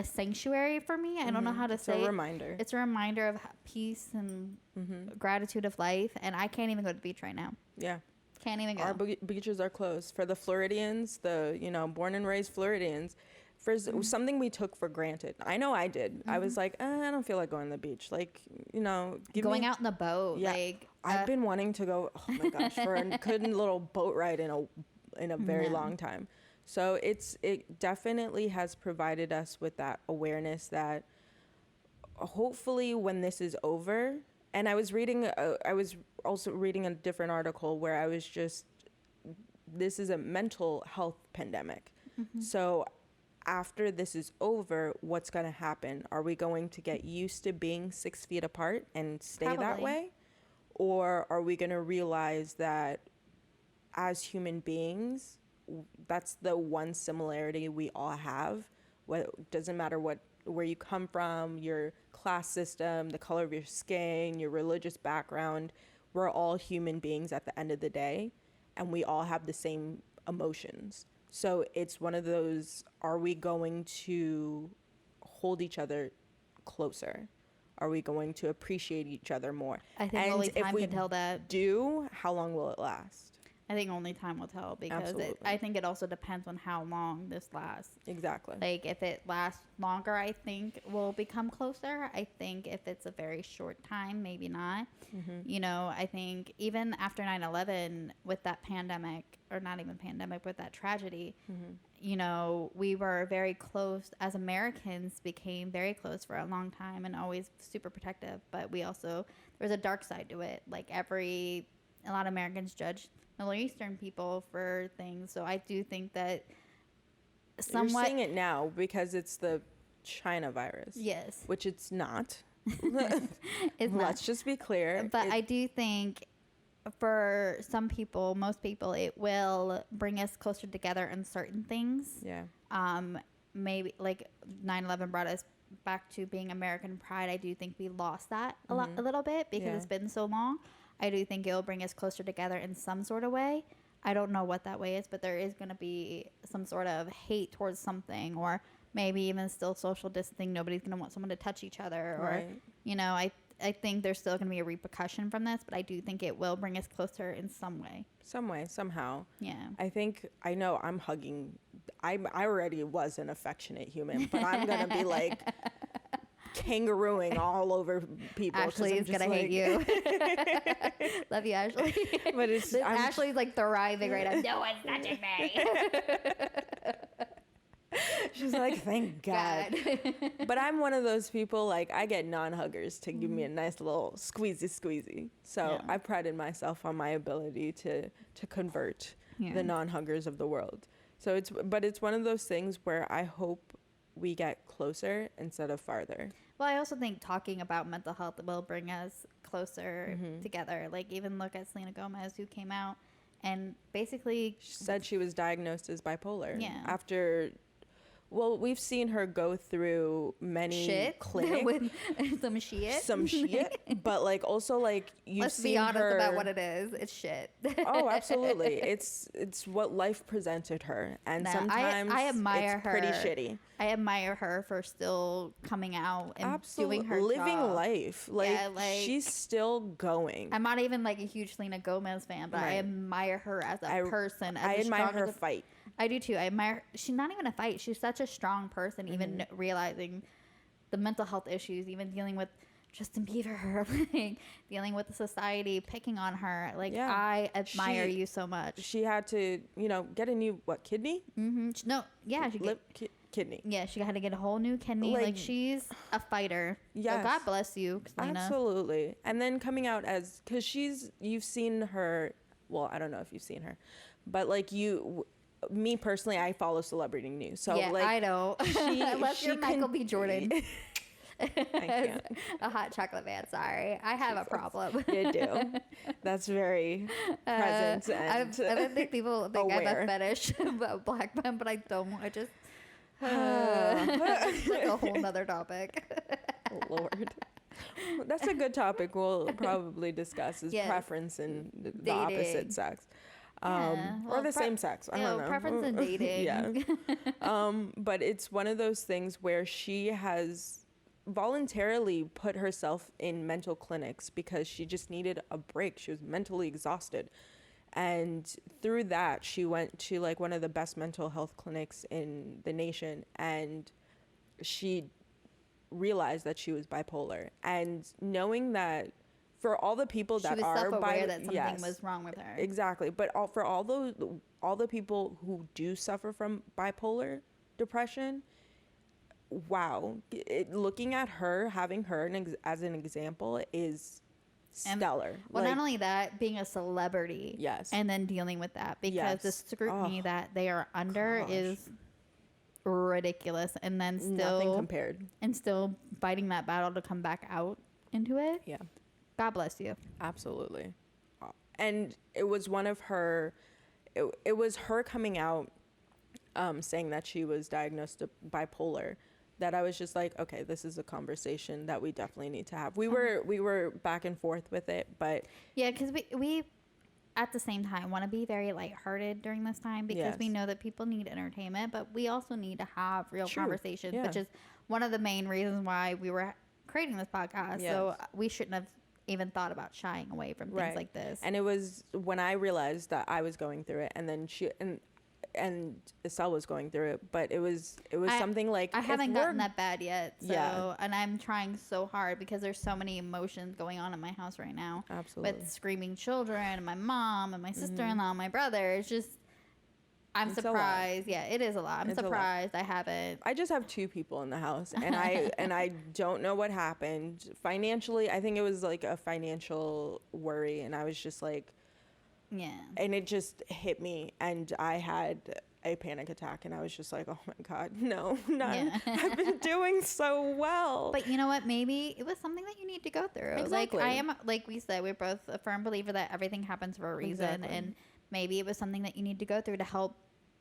a sanctuary for me. I don't know how to say
It's a
it.
reminder.
It's a reminder of peace and gratitude of life. And I can't even go to the beach right now.
Yeah.
Can't even go.
Our beaches are closed. For the Floridians, born and raised Floridians, for something we took for granted. I know I did. I was like, I don't feel like going to the beach. Like,
Going out in the boat.
Yeah.
Like,
I've been wanting to go, oh my gosh, for a good little boat ride in a very long time. So it definitely has provided us with that awareness that hopefully when this is over, and I was also reading a different article where this is a mental health pandemic. So after this is over, what's going to happen? Are we going to get used to being 6 feet apart and stay that
Probably.
way? Or are we going to realize that as human beings, that's the one similarity we all have? Doesn't matter where you come from, your class system, the color of your skin, your religious background. We're all human beings at the end of the day, and we all have the same emotions. So it's one of those, are we going to hold each other closer? Are we going to appreciate each other more?
I think
And
only
if
time
we
can tell that.
how long will it last?
I think only time will tell, because
Absolutely.
I think it also depends on how long this lasts.
Exactly.
Like, if it lasts longer, I think we'll become closer. I think if it's a very short time, maybe not. I think even after 9/11, with that pandemic, or not even pandemic, with that tragedy, we were very close as Americans, became very close for a long time and always super protective. But we also, there's a dark side to it. Like, a lot of Americans judge Middle Eastern people for things. So I do think that somewhat.
You're seeing it now because it's the China virus.
Yes.
Which it's not.
It's not.
Let's just be clear.
But I do think for some people, most people, it will bring us closer together in certain things.
Yeah.
Maybe like 9/11 brought us back to being American pride. I do think we lost that a little bit because it's been so long. I do think it'll bring us closer together in some sort of way. I don't know what that way is, but there is going to be some sort of hate towards something, or maybe even still social distancing. Nobody's going to want someone to touch each other, or, I think there's still going to be a repercussion from this, but I do think it will bring us closer in some way.
Some way, somehow.
Yeah.
I know I'm hugging. I already was an affectionate human, but I'm going to be like kangarooing all over people.
Ashley is going to hate you. Love you, Ashley.
But
Ashley's like thriving right now. No one's touching me.
She's like, thank God. But I'm one of those people, like, I get non-huggers to give me a nice little squeezy. So I prided myself on my ability to convert the non-huggers of the world. So it's one of those things where I hope we get closer instead of farther.
Well, I also think talking about mental health will bring us closer together. Like, even look at Selena Gomez, who came out and basically
said she was diagnosed as bipolar.
Yeah.
After, well, we've seen her go through many clinics.
With some shit.
Some shit. But, like, also, like,
Let's be honest about what it is. It's shit.
Oh, absolutely. It's what life presented her. And sometimes
I admire
it's
her.
pretty shitty.
I admire her for still coming out and doing her
living
job.
life. Like, she's still going.
I'm not even like a huge Selena Gomez fan, but I admire her as a person.
I admire her fight.
I do too. I admire. She's not even a fight. She's such a strong person. Even realizing the mental health issues, even dealing with Justin Bieber, like, dealing with the society picking on her. Like, I admire you so much.
She had to, get a new kidney?
No, yeah,
kidney.
Yeah, she had to get a whole new kidney. Like, she's a fighter.
Yes.
So God bless you, Selena.
Absolutely. And then coming out as, because you've seen her. Well, I don't know if you've seen her, but like me personally, I follow celebrity news. So
yeah,
like,
I know. Unless you're Michael B. Jordan.
I can't.
A hot chocolate man. Sorry, I have a problem.
You do. That's very present. And
I don't think people think I have a fetish about black men, but I don't. I just like a whole nother topic.
Lord. That's a good topic we'll probably discuss is preference in the opposite sex. or the same sex. I don't know.
Preference in dating.
Yeah. But it's one of those things where she has voluntarily put herself in mental clinics because she just needed a break. She was mentally exhausted. And through that, she went to like one of the best mental health clinics in the nation, and she realized that she was bipolar. And knowing that for all the people that
she was
are
self-aware that something was wrong with her.
Exactly. But for all the people who do suffer from bipolar depression, wow, looking at her, having her as an example is stellar.
Well, not only that, being a celebrity,
yes,
and then dealing with that, because the scrutiny that they are under is ridiculous, and then still
nothing compared,
and still fighting that battle to come back out into it.
Yeah,
God bless you.
Absolutely. And it was one of her. It was her coming out, saying that she was diagnosed bipolar, that I was just like, okay, this is a conversation that we definitely need to have. We were back and forth with it, but
yeah, because we at the same time want to be very lighthearted during this time, because we know that people need entertainment, but we also need to have real conversations, which is one of the main reasons why we were creating this podcast. So we shouldn't have even thought about shying away from things like this.
And it was when I realized that I was going through it, and then and Estelle was going through it, but it was something like,
I haven't gotten that bad yet, so and I'm trying so hard because there's so many emotions going on in my house right now.
Absolutely.
With screaming children and my mom and my sister-in-law and my brother. It's just, I'm surprised. Yeah, it is a lot. I'm surprised I haven't.
I just have 2 people in the house, and I don't know what happened financially. I think it was like a financial worry, and I was just like,
yeah.
And it just hit me, and I had a panic attack, and I was just like, oh my God, no, I've been doing so well.
But you know what? Maybe it was something that you need to go through.
Exactly.
Like, like we said, we're both a firm believer that everything happens for a reason. Exactly. And maybe it was something that you need to go through to help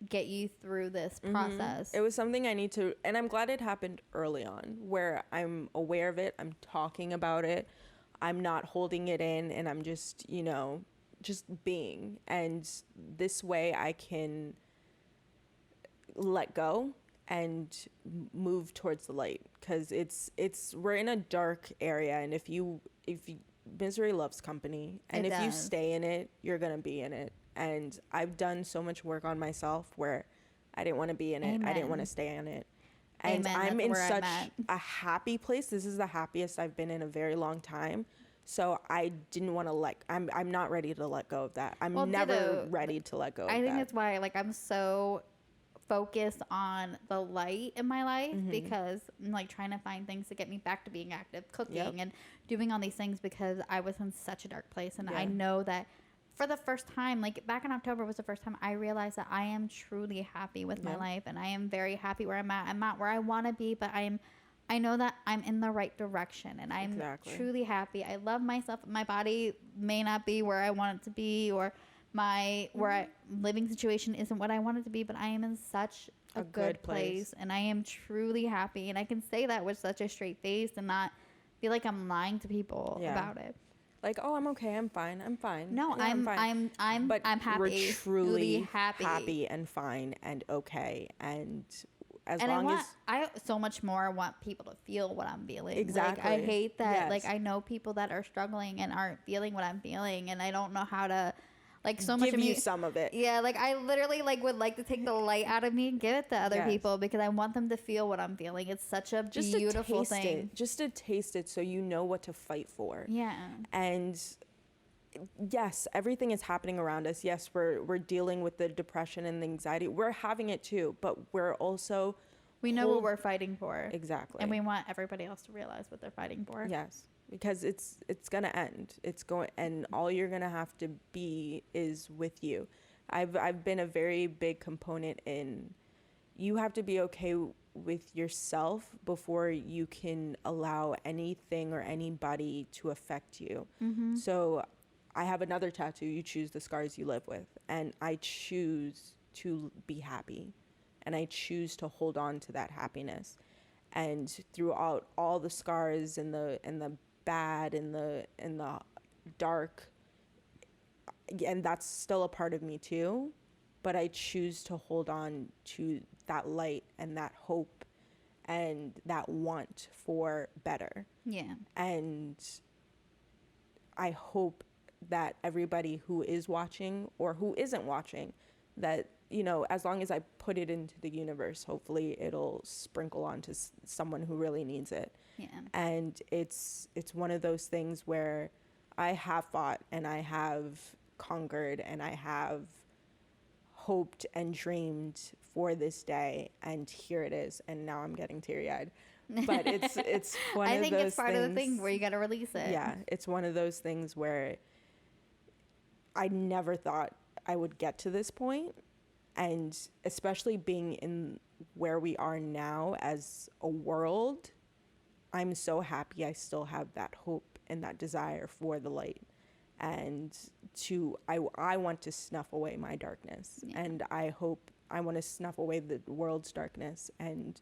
get you through this process.
It was something I need to, and I'm glad it happened early on, where I'm aware of it, I'm talking about it, I'm not holding it in, and I'm just, just being. And this way I can let go and move towards the light, because we're in a dark area, and if you misery loves company, and if you stay in it, you're gonna be in it. And I've done so much work on myself where I didn't want to be in it. I didn't want to stay in it. And I'm in such a happy place. This is the happiest I've been in a very long time. So I didn't want to I'm not ready to let go of that. I'm never ready to let go of that.
I think that's why I'm so focused on the light in my life, because I'm trying to find things to get me back to being active, cooking and doing all these things, because I was in such a dark place. And I know that for the first time, back in October was the first time I realized that I am truly happy with my life, and I am very happy where I'm at. I'm not where I want to be, but I know that I'm in the right direction, and I'm truly happy. I love myself. My body may not be where I want it to be, or living situation isn't what I want it to be, but I am in such a good place, and I am truly happy. And I can say that with such a straight face and not feel like I'm lying to people about it.
Like, oh, I'm okay. I'm fine.
No, I'm fine. I'm happy.
We're truly happy and fine and okay. And
I so much more want people to feel what I'm feeling.
Exactly.
I hate that. I know people that are struggling and aren't feeling what I'm feeling, and I don't know how to. So much
give you some of it.
Yeah, I literally would like to take the light out of me and give it to other people, because I want them to feel what I'm feeling. It's such a beautiful thing.
Just to taste it, so you know what to fight for.
Yeah.
And yes, everything is happening around us. Yes, we're dealing with the depression and the anxiety. We're having it too, but we're also
we know what we're fighting for.
Exactly.
And we want everybody else to realize what they're fighting for.
Yes. Because it's gonna end. And all you're gonna have to be is with you. I've been a very big component in, you have to be okay with yourself before you can allow anything or anybody to affect you. So I have another tattoo, you choose the scars you live with, and I choose to be happy, and I choose to hold on to that happiness. And throughout all the scars and the bad and the dark, and that's still a part of me too, but I choose to hold on to that light and that hope and that want for better.
Yeah.
And I hope that everybody who is watching or who isn't watching, that, you know, as long as I put it into the universe, hopefully it'll sprinkle onto someone who really needs it.
Yeah.
And it's one of those things where I have fought and I have conquered and I have hoped and dreamed for this day, and here it is, and now I'm getting teary-eyed. But it's one of those things. I think it's part of the thing
where you got to release it.
Yeah, it's one of those things where I never thought I would get to this point, and especially being in where we are now as a world, I'm so happy I still have that hope and that desire for the light, and I want to snuff away my darkness. Yeah. And I hope I want to snuff away the world's darkness, and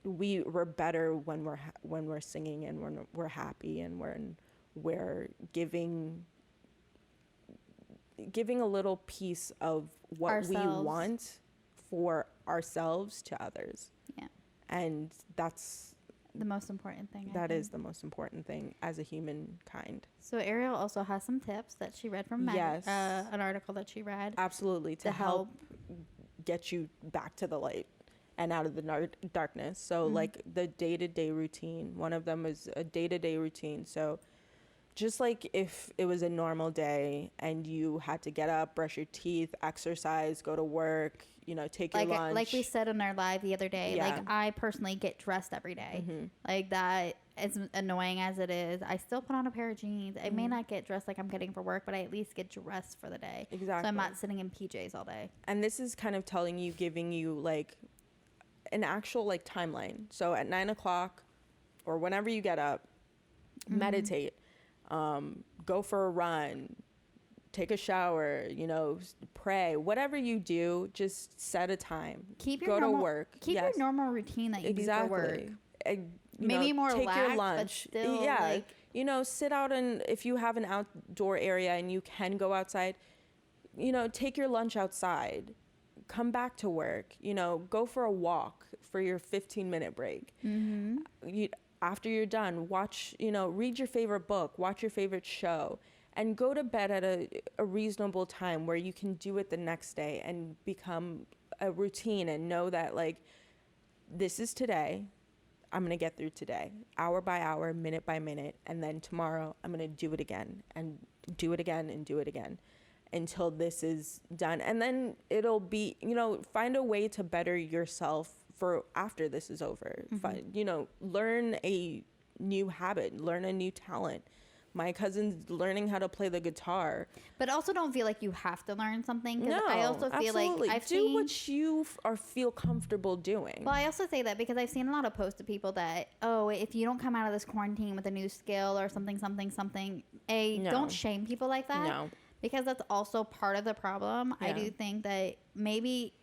we're better when we're singing and when we're happy and when we're giving a little piece of what ourselves. We want for ourselves to others.
Yeah.
And that's
the most important thing.
That is the most important thing as a humankind.
So Ariel also has some tips that she read from
yes.
An article that she read.
Absolutely, to help get you back to the light and out of the darkness. So like the day-to-day routine. One of them is a day-to-day routine. So just like if it was a normal day and you had to get up, brush your teeth, exercise, go to work, you know, take your lunch.
Like we said in our live the other day, like I personally get dressed every day. Like that, as annoying as it is, I still put on a pair of jeans. I may not get dressed like I'm getting for work, but I at least get dressed for the day.
Exactly.
So I'm not sitting in PJs all day.
And this is kind of giving you like an actual like timeline. So at 9 o'clock or whenever you get up, meditate. Go for a run, take a shower, you know, pray, whatever you do, just set a time. Go to work.
Keep your normal routine that you do for work.
Maybe
more
take
relaxed,
your lunch.
But still, like,
you know, sit out, and if you have an outdoor area and you can go outside, you know, take your lunch outside. Come back to work. You know, go for a walk for your 15-minute break. After you're done, read your favorite book, watch your favorite show, and go to bed at a reasonable time where you can do it the next day and become a routine and know that, like, this is today. I'm going to get through today, hour by hour, minute by minute, and then tomorrow I'm going to do it again and do it again and do it again until this is done. And then it'll be, you know, find a way to better yourself for after this is over. Learn a new habit, learn a new talent. My cousin's learning how to play the guitar.
But also don't feel like you have to learn something.
No,
I also feel
absolutely.
like
do what you feel comfortable doing.
Well, I also say that because I've seen a lot of posts of people that, if you don't come out of this quarantine with a new skill or something, don't shame people like that. No. Because that's also part of the problem. Yeah. I do think that maybe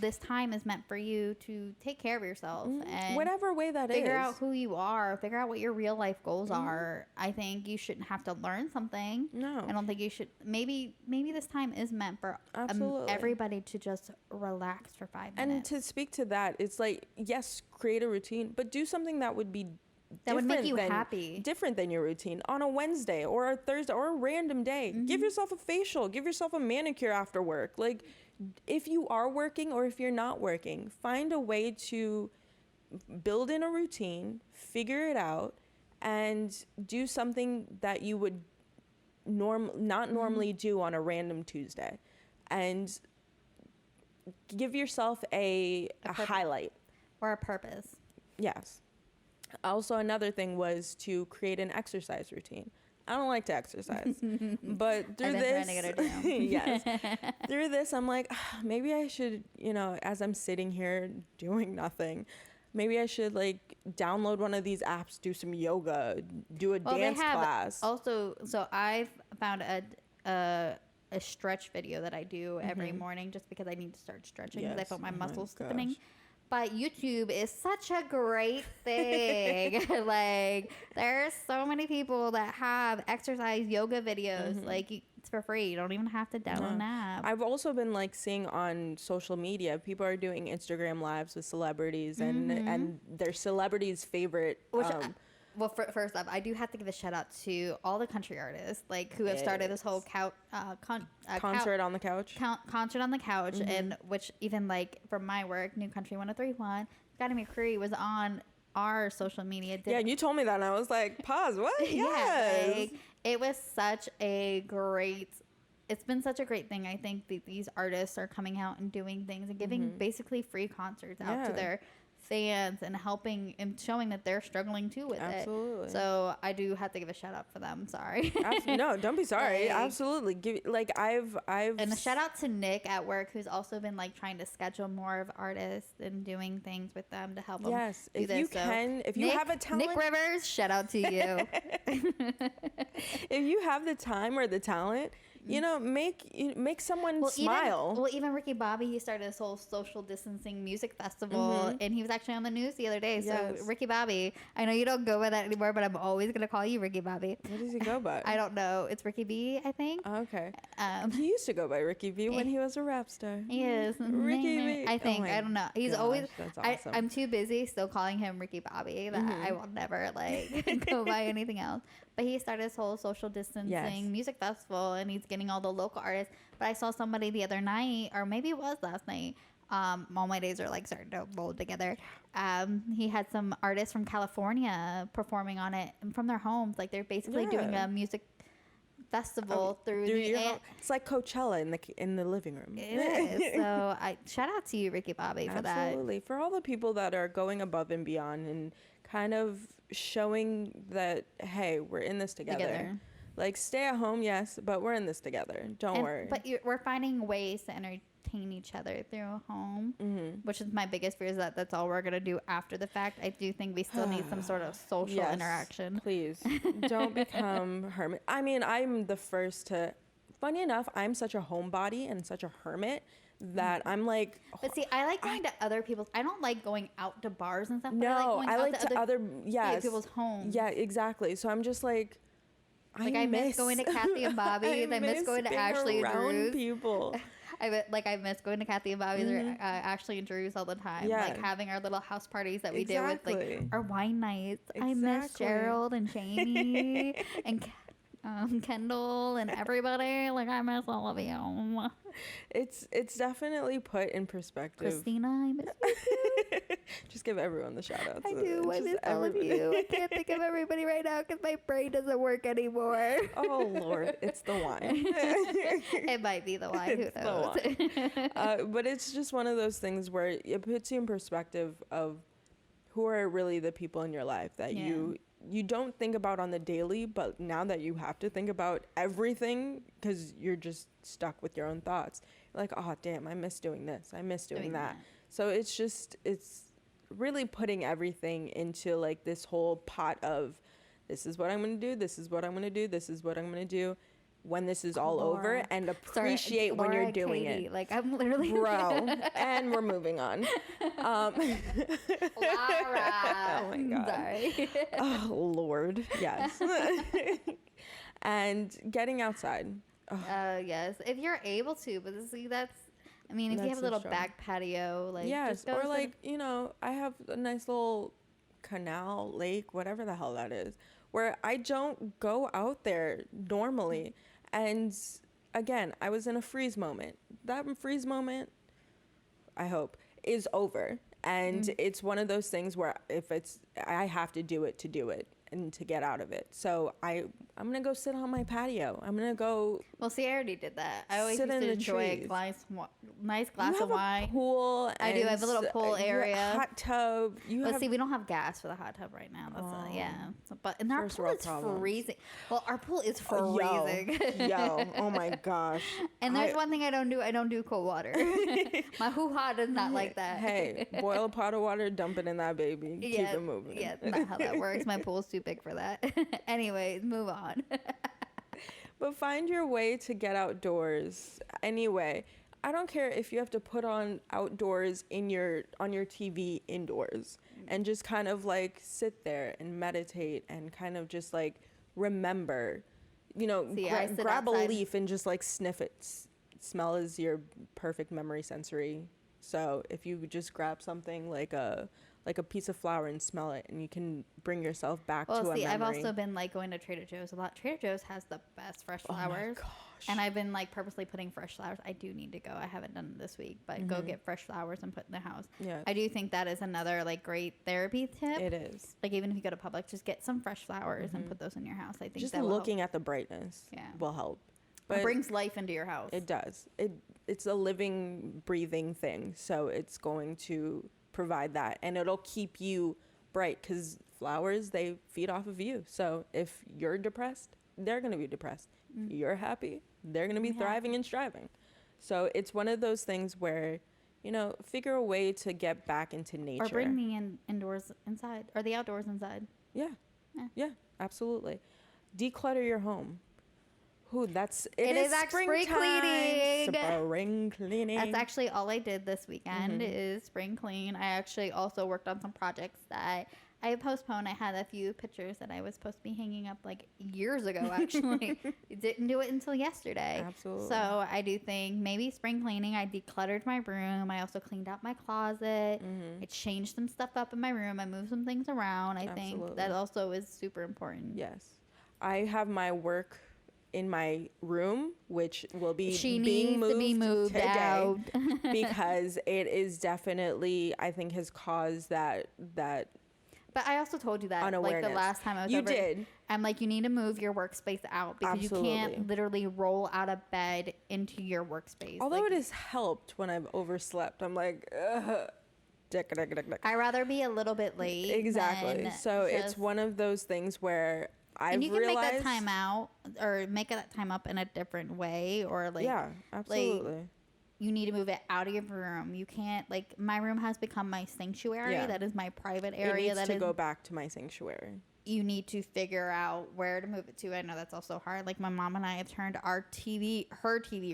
this time is meant for you to take care of yourself and
whatever way that
figure out who you are, figure out what your real life goals are. I think you shouldn't have to learn something.
No,
I don't think you should. Maybe this time is meant for everybody to just relax for 5 minutes.
And to speak to that, it's like, yes, create a routine, but do something that would be
would make you happy.
Different than your routine on a Wednesday or a Thursday or a random day. Give yourself a facial, give yourself a manicure after work. Like, if you are working or if you're not working, find a way to build in a routine, figure it out, and do something that you would not normally do on a random Tuesday. And give yourself a highlight.
Or a purpose.
Yes. Also, another thing was to create an exercise routine. I don't like to exercise, but through through this, I'm like, maybe I should, as I'm sitting here doing nothing, maybe I should like download one of these apps, do some yoga, do a dance class.
Also, so I've found a stretch video that I do every morning just because I need to start stretching because I felt my muscles stiffening. But YouTube is such a great thing. Like, there's so many people that have exercise yoga videos. Like, it's for free. You don't even have to download an app.
I've also been like seeing on social media, people are doing Instagram lives with celebrities and their celebrities' favorite.
Well, first off, I do have to give a shout out to all the country artists like who have started this whole
concert on the couch.
Concert on the couch, and which even like from my work, New Country 103.1, Scotty McCree was on our social media.
Yeah, you told me that, and I was like, pause, what? Yes.
Like, it was such a great. It's been such a great thing. I think that these artists are coming out and doing things and giving basically free concerts out to their fans and helping and showing that they're struggling too with it. So I do have to give a shout out for them. Sorry.
No, don't be sorry.
Like,
Absolutely. I've
and a shout out to Nick at work, who's also been like trying to schedule more of artists and doing things with them to help them.
Yes,
do
if
this.
you can, if you have a talent,
Nick Rivers, shout out to you.
if you have the time or the talent, you know, make someone smile.
Even Ricky Bobby, he started this whole social distancing music festival, and he was actually on the news the other day. So Ricky Bobby, I know you don't go by that anymore, but I'm always gonna call you Ricky Bobby.
What does he go by?
I don't know. It's Ricky B, I think.
Oh, okay. He used to go by Ricky B when he was a rap star.
He is
Ricky B.
I think. I don't know. He's always.
That's awesome.
I'm too busy still calling him Ricky Bobby that I will never like go by anything else. But he started this whole social distancing music festival, and he's getting all the local artists. But I saw somebody the other night, or maybe it was last night. All my days are like starting to roll together. He had some artists from California performing on it and from their homes. Like they're basically doing a music festival through the
it's like Coachella in the living room.
It is. So I shout out to you, Ricky Bobby, for that.
Absolutely. For all the people that are going above and beyond and kind of showing that, hey, we're in this together. Like, stay at home, yes, but we're in this together. Don't worry.
But we're finding ways to entertain each other through home, which is my biggest fear, is that that's all we're going to do after the fact. I do think we still need some sort of social interaction. Please,
don't become hermit. I mean, I'm the first to... Funny enough, I'm such a homebody and such a hermit that I'm like...
But see, I like going to other people's... I don't like going out to bars and stuff.
No, I like to other
people's homes.
Yeah, exactly. So I'm just like...
I miss going to Kathy and Bobby's. I miss going to Ashley and Drew's.
People.
I miss going to Kathy and Bobby's or Ashley and Drew's all the time. Yeah. Like having our little house parties that we did with like our wine nights. I miss Gerald and Jamie and Kendall and everybody. Like I miss all of you.
It's definitely put in perspective.
Christina, I miss you.
Just give everyone the shout outs.
I do. I miss all of you. I can't think of everybody right now because my brain doesn't work anymore.
Oh Lord, it's the wine.
It might be the wine. Who knows?
The wine. But it's just one of those things where it puts you in perspective of who are really the people in your life that you don't think about on the daily, but now that you have to think about everything because you're just stuck with your own thoughts. Like, oh, damn, I miss doing this. I miss doing that. So it's really putting everything into like this whole pot of this is what I'm going to do. This is what I'm going to do. This is what I'm going to do when this is all over, and appreciate when you're doing it.
Like I'm literally
bro. And we're moving on.
Laura.
Oh my God.
Sorry.
Oh Lord. Yes. And getting outside.
Yes, if you're able to, but see, that's. I mean, if you have a little back patio, like
yes, or like I have a nice little canal, lake, whatever the hell that is, where I don't go out there normally. And again, I was in a freeze moment. That freeze moment, I hope, is over. And it's one of those things where I have to do it and to get out of it. So I'm going to go sit on my patio. I'm going to go.
Well, see, I already did that. I always used to enjoy a nice glass of wine.
You have a pool.
I do. I have a little pool area.
Hot tub.
Let's see, we don't have gas for the hot tub right now. That's and our pool is freezing. Well, our pool is freezing.
Yo, oh my gosh.
And there's one thing I don't do. I don't do cold water. My hoo-ha does not like that.
Hey, boil a pot of water, dump it in that baby. Keep it moving.
Yeah, that's not how that works. My pool's too big for that. Anyways, move on.
But find your way to get outdoors. Anyway, I don't care if you have to put on outdoors on your TV indoors and just kind of like sit there and meditate and kind of just like remember, grab a leaf and just like sniff it. Smell is your perfect memory sensory. So if you just grab something like a piece of flower and smell it, and you can bring yourself back to a memory.
I've also been like going to Trader Joe's a lot. Trader Joe's has the best fresh flowers. Oh my gosh. And I've been like purposely putting fresh flowers. I do need to go. I haven't done it this week, but go get fresh flowers and put in the house. Yeah. I do think that is another like great therapy tip.
It is.
Like even if you go to Publix, just get some fresh flowers and put those in your house. I think
just
that
looking at the brightness will help.
But it brings life into your house.
It does. It's a living, breathing thing. So it's going to provide that, and it'll keep you bright, because flowers, they feed off of you. So if you're depressed, they're going to be depressed. You're happy, they're going to be thriving and striving. So it's one of those things where, figure a way to get back into nature.
Or bring the indoors inside, or the outdoors inside.
Yeah, absolutely. Declutter your home. Ooh,
it is spring cleaning.
Spring cleaning.
That's actually all I did this weekend is spring clean. I actually also worked on some projects that I postponed. I had a few pictures that I was supposed to be hanging up like years ago, actually. Didn't do it until yesterday.
Absolutely.
So I do think maybe spring cleaning. I decluttered my room. I also cleaned out my closet. I changed some stuff up in my room. I moved some things around. I think that also is super important.
Yes. I have my work in my room, which will be
being moved
today
out.
because it is definitely, I think, has caused that. But
I also told you that, like the last time I was over.
You did.
I'm like, you need to move your workspace out because you can't literally roll out of bed into your workspace.
Although it has helped when I've overslept. I'm like, ugh.
I'd rather be a little bit late.
Exactly. So it's one of those things where
and you can make that time out or make that time up in a different way, or like,
yeah, absolutely.
Like, you need to move it out of your room. You can't, like, my room has become my sanctuary. Yeah. That is my private area.
It needs to go back to my sanctuary.
You need to figure out where to move it to. I know that's also hard. Like, my mom and I have turned her TV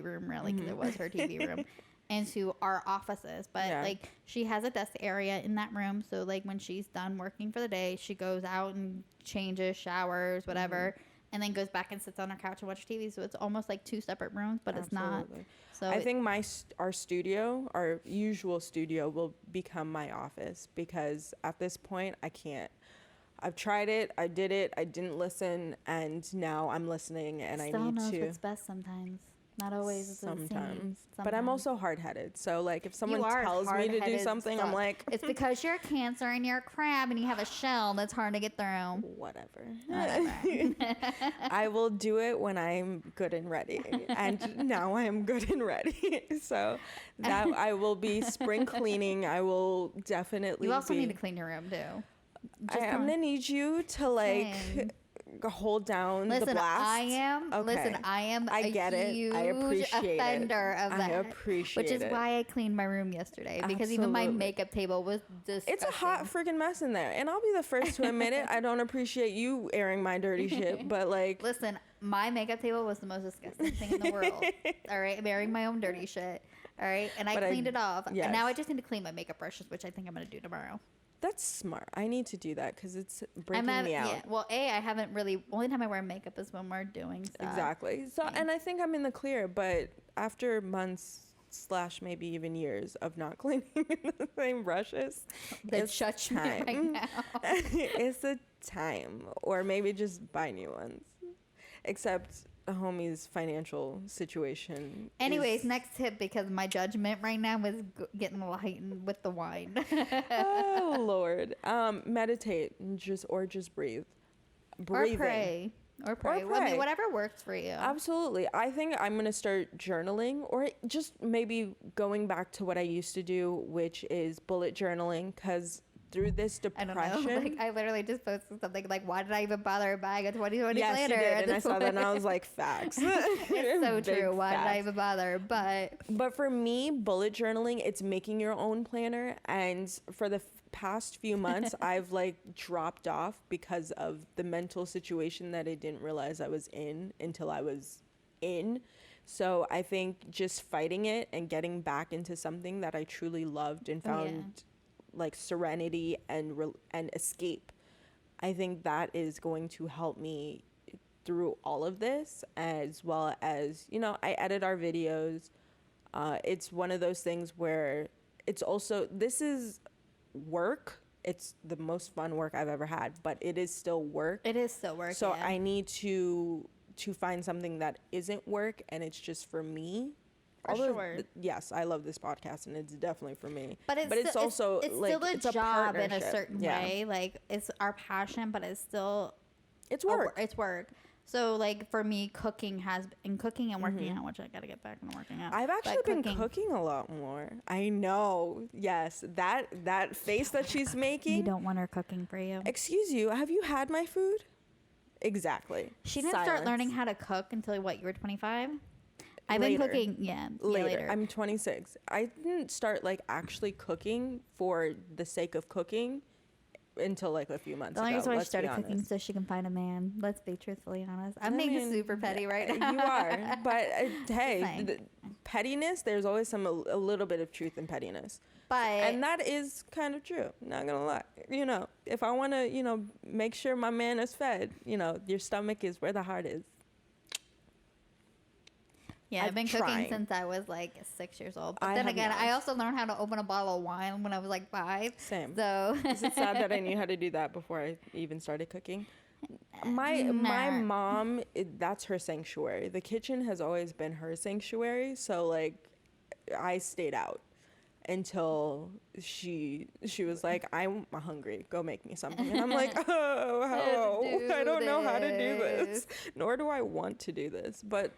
room, really, because it was her TV room, into our offices. But like, she has a desk area in that room, so like when she's done working for the day, she goes out and changes, showers, whatever, and then goes back and sits on her couch and watches TV. So it's almost like two separate rooms, but it's not. So
I think our usual studio will become my office, because at this point I can't. I've tried it, I did it, I didn't listen, and now I'm listening, and
Still
I need
knows
to.
what's best sometimes. Not always.
Sometimes. But I'm also hard-headed. So, like, if someone tells me to do something, I'm like...
It's because you're a Cancer and you're a crab and you have a shell that's hard to get through.
Whatever. I will do it when I'm good and ready. And now I am good and ready. So, that I will be spring cleaning. I will definitely
You also need to clean your room, too.
I'm going to need you to, like... hold down the blast.
I am a huge offender of that.
I appreciate
it. Which is why I cleaned my room yesterday, because even my makeup table was disgusting.
It's a hot freaking mess in there, and I'll be the first to admit it. I don't appreciate you airing my dirty shit, but like,
listen, my makeup table was the most disgusting thing in the world. All right, I'm airing my own dirty shit. All right, and I cleaned it off, and now I just need to clean my makeup brushes, which I think I'm gonna do tomorrow.
That's smart. I need to do that because it's breaking me out. Yeah.
Well, I haven't really. Only time I wear makeup is when we're doing stuff.
Exactly. So, and I think I'm in the clear. But after months / maybe even years of not cleaning the same brushes,
it's judge me right now.
It's a time, or maybe just buy new ones. Except a homie's financial situation.
Anyways, next tip, because my judgment right now is getting a little heightened with the wine.
Oh Lord, meditate and just breathe. Breathing.
Or pray. Well, I mean, whatever works for you.
Absolutely. I think I'm gonna start journaling, or just maybe going back to what I used to do, which is bullet journaling, because through this depression.
I don't know. Like, I literally just posted something like, why did I even bother buying a 2020 planner?
Yes, you did. And I saw that and I was like, facts.
It's so true. Why did I even bother? But
for me, bullet journaling, it's making your own planner. And for the past few months, I've like dropped off because of the mental situation that I didn't realize I was in until I was in. So I think just fighting it and getting back into something that I truly loved and found like serenity and escape, I think that is going to help me through all of this, as well as, you know, I edit our videos. It's one of those things where it's also, this is work. It's the most fun work I've ever had, but it is still work.
It is still work.
So I need to find something that isn't work and it's just for me.
Sure.
Yes, I love this podcast and it's definitely for me.
But it's
also
it's
like,
still a
it's
job in a
partnership.
certain way. Like, it's our passion, but it's still
work.
It's work. So like for me, cooking and working out, which I gotta get back into working out.
I've actually been cooking a lot more. I know. Yes, that face that she's making.
You don't want her cooking for you.
Excuse you. Have you had my food? Exactly.
She didn't start learning how to cook until what, you were 25? I've been cooking, later.
I'm 26. I didn't start like actually cooking for the sake of cooking until like a few months ago.
The only reason why I started cooking so she can find a man. Let's be truthfully honest. I'm being super petty right now.
You are, but hey, pettiness. There's always a little bit of truth in pettiness. And that is kind of true. Not gonna lie. You know, if I want to, you know, make sure my man is fed, you know, your stomach is where the heart is.
Yeah, I've been cooking since I was like 6 years old. But then again, I also learned how to open a bottle of wine when I was like 5.
Same.
So
is it sad that I knew how to do that before I even started cooking? My mom, that's her sanctuary. The kitchen has always been her sanctuary. So like, I stayed out until she was like, I'm hungry, go make me something. And I'm like, I don't know how to do this, nor do I want to do this. But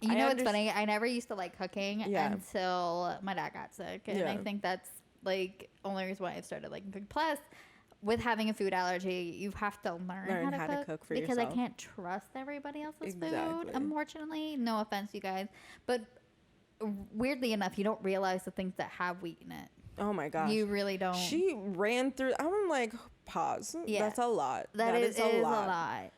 you know what's funny, I never used to like cooking until my dad got sick, and I think that's like only reason why I've started like cooking. Plus, with having a food allergy, you have to learn how to cook for because yourself. I can't trust everybody else's food, unfortunately. No offense, you guys, but weirdly enough, you don't realize the things that have wheat in it.
Oh my gosh.
You really don't.
She ran through, I'm like, pause. Yeah. That's a lot.
That is a lot.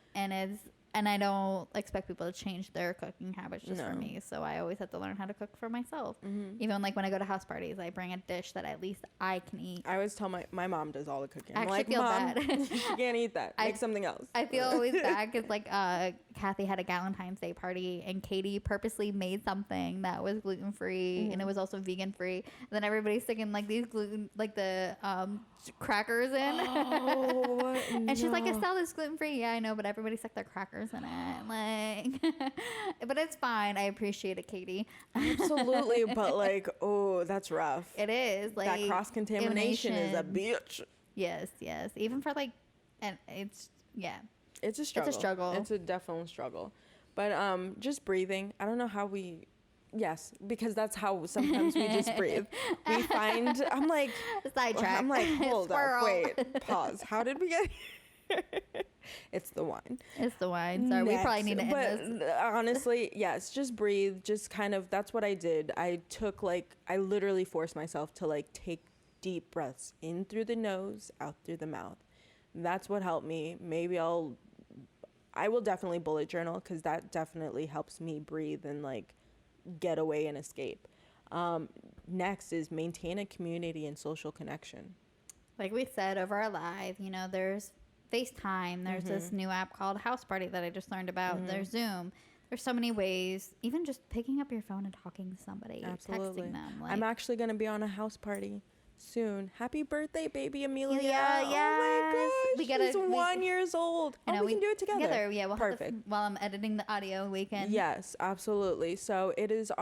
And I don't expect people to change their cooking habits just for me. So I always have to learn how to cook for myself. Mm-hmm. Even like when I go to house parties, I bring a dish that at least I can eat.
I always tell my mom does all the cooking.
I actually feel
Mom,
bad.
She can't eat that. Make something else.
I feel always bad because like Kathy had a Valentine's Day party and Katie purposely made something that was gluten free and it was also vegan free. And then everybody's sticking like these gluten, like the crackers in.
Oh,
and she's like, Estelle, is gluten free. Yeah, I know, but everybody stuck their crackers in it. Like, but it's fine. I appreciate it, Katie.
Absolutely, but like, oh, that's rough.
It is. Like,
that cross contamination is a bitch.
Yes. Even for like, and it's
It's a struggle.
It's a struggle.
It's a definite struggle. But just breathing. I don't know how we. Yes, because that's how sometimes we just breathe. We find. I'm like.
Sidetrack.
I'm like, hold up, wait, pause. How did we get here? It's the wine.
It's the wine. Sorry, we probably need to end this.
Honestly, yes, just breathe. Just kind of. That's what I did. I literally forced myself to like take deep breaths in through the nose, out through the mouth. That's what helped me. Maybe I will definitely bullet journal because that definitely helps me breathe and like get away and escape. Next is maintain a community and social connection.
Like we said, over our live, you know, there's FaceTime. There's this new app called House Party that I just learned about. There's Zoom. There's so many ways. Even just picking up your phone and talking to somebody,
Absolutely.
texting them. Like,
I'm actually going to be on a house party soon. Happy birthday, baby Amelia.
Yeah.
Oh my gosh. She's 1 year old.
We
can do it together.
Yeah, we'll
Perfect.
While I'm editing the audio, we can.
Yes, absolutely. So it is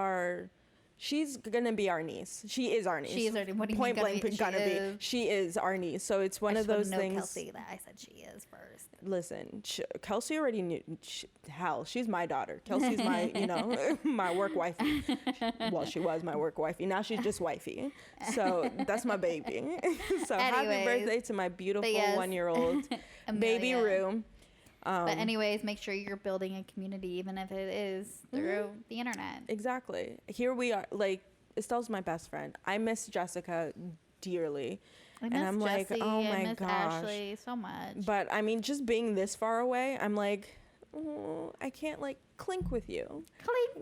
she's going to be our niece. She is our niece.
She is our niece. What do you
Point
mean
blank gonna be. She is our niece. So it's one of those things.
Kelsey that I said she is first.
Listen, Kelsey already knew. Hell, she's my daughter. Kelsey's my, my work wifey. Well, she was my work wifey. Now she's just wifey. So that's my baby. So happy birthday to my beautiful 1 year old baby Rue.
But anyways, make sure you're building a community, even if it is through the internet.
Exactly. Here we are. Like, Estelle's my best friend. I miss Jessica dearly.
I'm
like, oh my gosh,
Ashley so much.
But I mean, just being this far away, I'm like, oh, I can't like clink with you.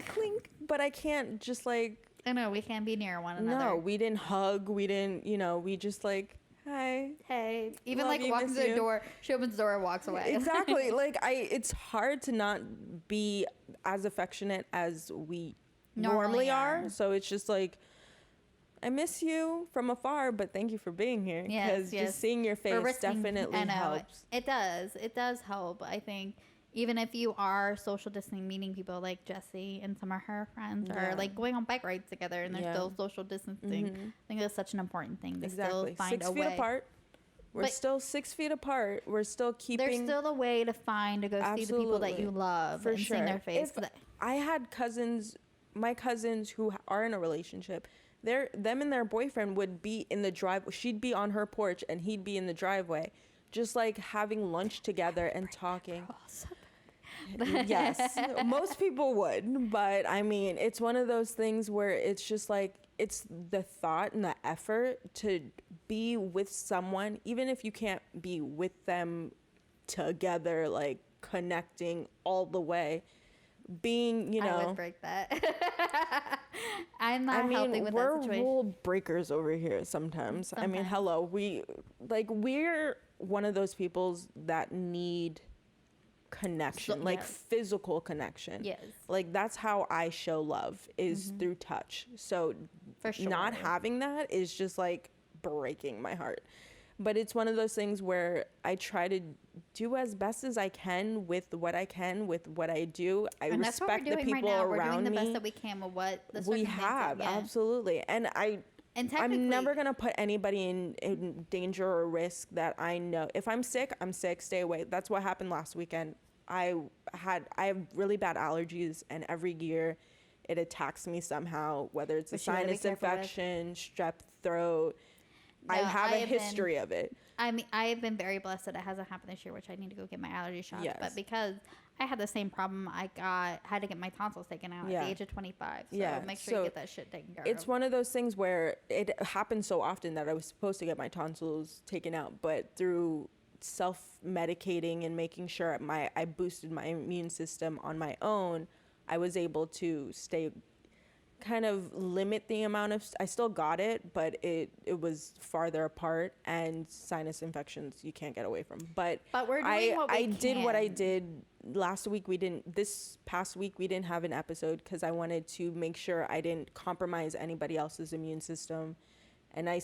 Clink.
but I can't just like.
I know, we can't be near one another.
No, we didn't hug. We didn't, we just like, hi.
Hey. Even
Love
like
you,
walking
miss
to the
you.
door, she opens the door and walks away.
Exactly. Like it's hard to not be as affectionate as we normally are. So it's just like, I miss you from afar, but thank you for being here. Because just seeing your face definitely helps.
It does. It does help. I think even if you are social distancing, meeting people like Jessie and some of her friends, or like going on bike rides together and they're still social distancing. I think that's such an important thing to still find
6
a
feet
way.
apart. We're still 6 feet apart. We're still keeping.
There's still a way to find to go see the people that you love and see their face.
If I had my cousins who are in a relationship, them and their boyfriend would be in the driveway. She'd be on her porch and he'd be in the driveway, just like having lunch together and talking. Yes, most people would, but I mean, it's one of those things where it's just like, it's the thought and the effort to be with someone, even if you can't be with them together, like connecting all the way, being,
I would break that. I'm not helping with that situation.
We're rule breakers over here sometimes. I mean, hello, we're one of those peoples that need connection, physical connection.
Yes.
Like that's how I show love is through touch. So
for sure,
not having that is just like breaking my heart. But it's one of those things where I try to do as best as I can with what I do. I
and
respect
that's what we're
the
doing
people
right now.
around me.
We're doing the best that we can with what the
we have. Absolutely. And I'm never going to put anybody in danger or risk that I know. If I'm sick, stay away. That's what happened last weekend. I have really bad allergies, and every year it attacks me somehow, whether it's a sinus infection, strep throat. No, I have a history of it.
I mean, I have been very blessed that it hasn't happened this year, which I need to go get my allergy shots. Yes. But because I had the same problem, had to get my tonsils taken out at the age of 25. So make sure you get that shit taken care of.
It's one of those things where it happens so often that I was supposed to get my tonsils taken out, but through self-medicating and making sure I boosted my immune system on my own, I was able to kind of limit the amount of, I still got it, but it was farther apart, and sinus infections you can't get away from. But
we're doing what we can.
Did what I did last week. This past week we didn't have an episode because I wanted to make sure I didn't compromise anybody else's immune system. And I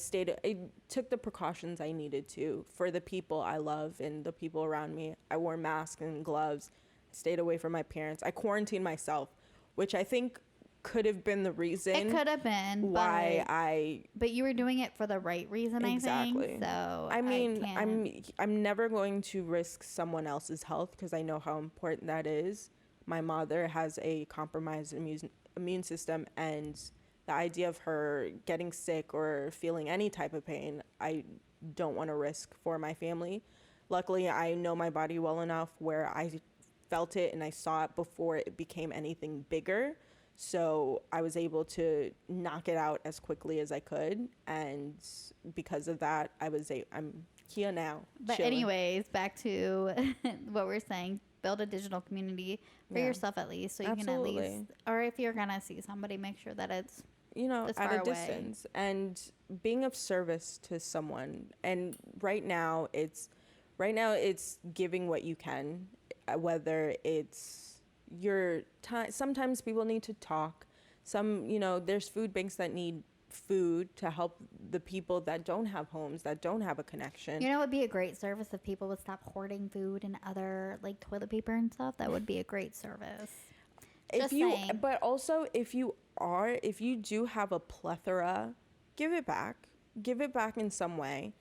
took the precautions I needed to for the people I love and the people around me. I wore masks and gloves, stayed away from my parents. I quarantined myself, which I think could have been the reason.
It could have been
why
but you were doing it for the right reason.
Exactly.
I think so.
I mean, I'm never going to risk someone else's health because I know how important that is. My mother has a compromised immune system, and the idea of her getting sick or feeling any type of pain, I don't want to risk for my family. Luckily, I know my body well enough where I felt it and I saw it before it became anything bigger. So I was able to knock it out as quickly as I could. And because of that, I'm here now.
But chilling. Anyways, back to what we're saying, build a digital community for yourself at least. So you can at least, or if you're going to see somebody, make sure that it's,
at a distance and being of service to someone. And right now it's giving what you can, whether it's your time. Sometimes people need to talk. There's food banks that need food to help the people that don't have homes, that don't have a connection.
It would be a great service if people would stop hoarding food and other like toilet paper and stuff. That would be a great service.
But also if you do have a plethora, give it back in some way.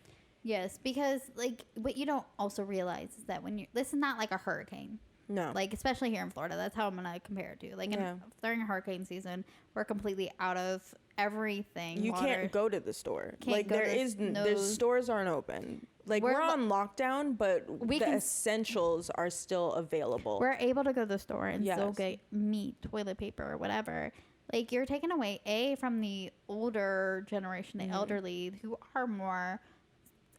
Yes,
because like what you don't also realize is that this is not like a hurricane.
No.
Like, especially here in Florida, that's how I'm going to compare it to. Like, during a hurricane season, we're completely out of everything.
You can't go to the store. Like, the stores aren't open. Like, we're on lockdown, but the essentials are still available.
We're able to go to the store and still get meat, toilet paper, or whatever. Like, you're taking away, from the older generation, the elderly, who are more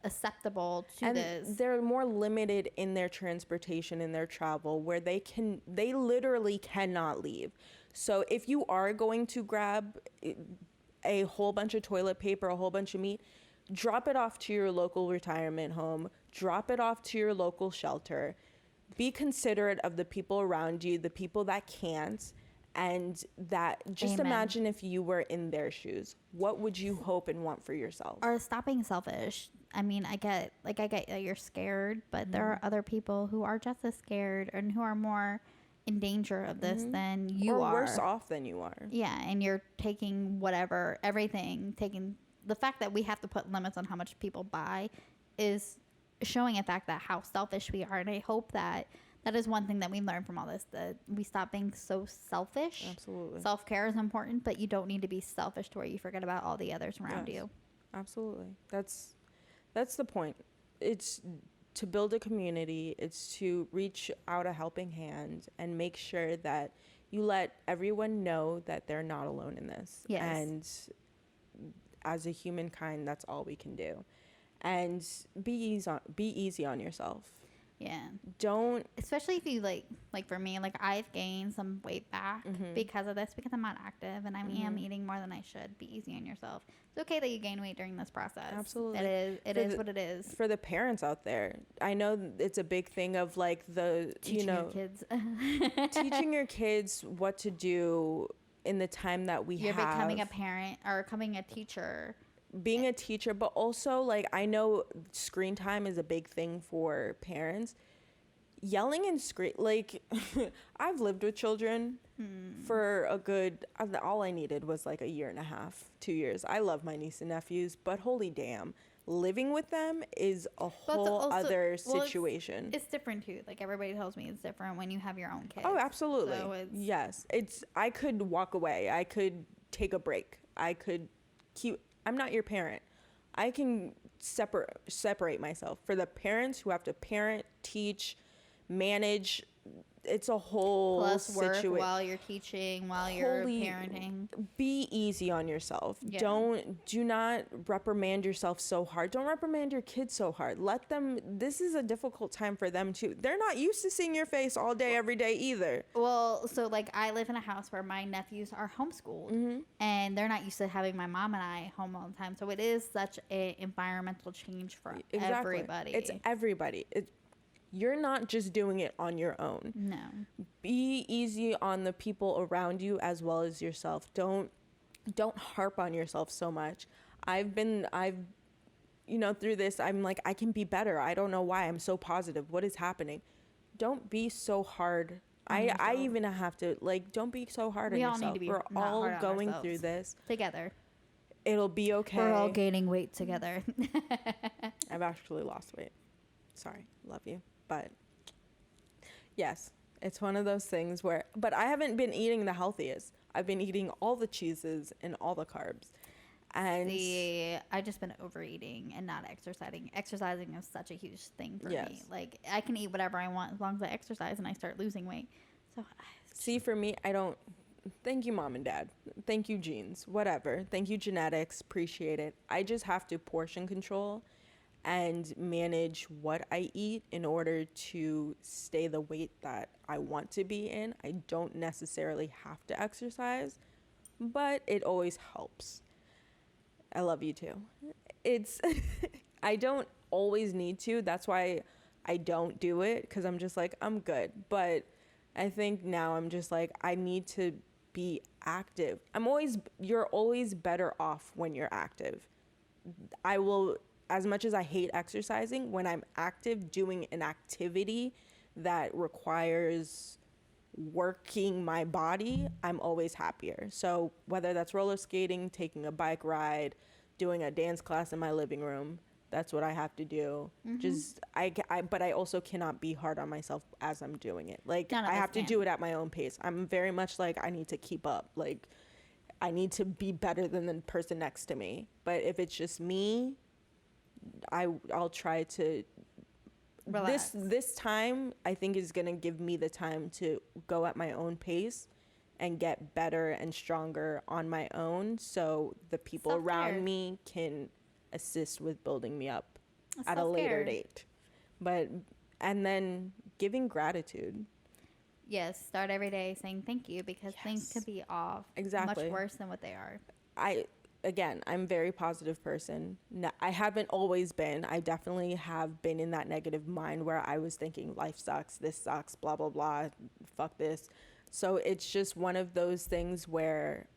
acceptable to this.
They're more limited in their transportation, in their travel, where they literally cannot leave. So if you are going to grab a whole bunch of toilet paper, a whole bunch of meat, drop it off to your local retirement home, drop it off to your local shelter. Be considerate of the people around you, the people that can't, and that just
Amen.
imagine if you were in their shoes. What would you hope and want for yourself?
Or stop being selfish. I mean, I get that you're scared, but there are other people who are just as scared and who are more in danger of this than you are.
Or worse off than you are.
Yeah, and you're taking taking the fact that we have to put limits on how much people buy is showing a fact that how selfish we are. And I hope that is one thing that we learned from all this, that we stop being so selfish.
Absolutely.
Self-care is important, but you don't need to be selfish to where you forget about all the others around you.
Absolutely. That's the point. It's to build a community. It's to reach out a helping hand and make sure that you let everyone know that they're not alone in this.
Yes.
And as a humankind, that's all we can do. And be easy on yourself.
Yeah.
Don't,
especially if you like for me, like I've gained some weight back because of this, because I'm not active and I am eating more than I should. Be easy on yourself. It's okay that you gain weight during this process.
Absolutely.
It is what it is.
For the parents out there, I know it's a big thing of like
Teaching your kids.
teaching your kids what to do in the time that
You're
have.
becoming a parent or becoming a teacher.
Being a teacher, but also like I know screen time is a big thing for parents. Yelling and scream, like I've lived with children for a good, all I needed was like a year and a half, 2 years. I love my niece and nephews, but holy damn, living with them is a whole other situation.
It's different too. Like everybody tells me it's different when you have your own kids.
Oh, absolutely.
So
yes. I could walk away. I could take a break. I'm not your parent. I can separate myself. For the parents who have to parent, teach, manage, it's a whole
plus work while you're teaching, while you're parenting.
Be easy on yourself.
Yeah.
Do not reprimand yourself so hard. Don't reprimand your kids so hard. Let them, this is a difficult time for them too. They're not used to seeing your face all day, every day either.
Well, so like I live in a house where my nephews are homeschooled and they're not used to having my mom and I home all the time. So it is such an environmental change for everybody.
It's everybody. You're not just doing it on your own.
No.
Be easy on the people around you as well as yourself. Don't harp on yourself so much. I've through this, I'm like, I can be better. I don't know why I'm so positive. What is happening? Don't be so hard. I even have to, like, don't be so hard on yourself.
We all need to be
We're
not
all
hard on
going
ourselves.
through this.
Together.
It'll be okay.
We're all gaining weight together.
I've actually lost weight. Sorry. Love you. But yes, it's one of those things but I haven't been eating the healthiest. I've been eating all the cheeses and all the carbs. And
I've just been overeating and not exercising. Exercising is such a huge thing for
Yes.
me. Like I can eat whatever I want as long as I exercise and I start losing weight. So
see, for me, I don't. Thank you, mom and dad. Thank you, genes. Whatever. Thank you, genetics. Appreciate it. I just have to portion control and manage what I eat in order to stay the weight that I want to be in. I don't necessarily have to exercise, but it always helps. I love you too. I don't always need to. That's why I don't do it, because I'm just like, I'm good. But I think now I'm just like, I need to be active. You're always better off when you're active. I will, as much as I hate exercising, when I'm active doing an activity that requires working my body, I'm always happier. So whether that's roller skating, taking a bike ride, doing a dance class in my living room, that's what I have to do. But I also cannot be hard on myself as I'm doing it. Like, I have to do it at my own pace. I'm very much like, I need to keep up. Like, I need to be better than the person next to me. But if it's just me, I'll try to relax. This time I think is gonna give me the time to go at my own pace and get better and stronger on my own, so the people around me can assist with building me up at a later date. And then giving gratitude.
Yes, start every day saying thank you, because things could be off
Exactly.
much worse than what they are.
I'm a very positive person. No, I haven't always been. I definitely have been in that negative mind where I was thinking life sucks, this sucks, blah, blah, blah, fuck this. So it's just one of those things where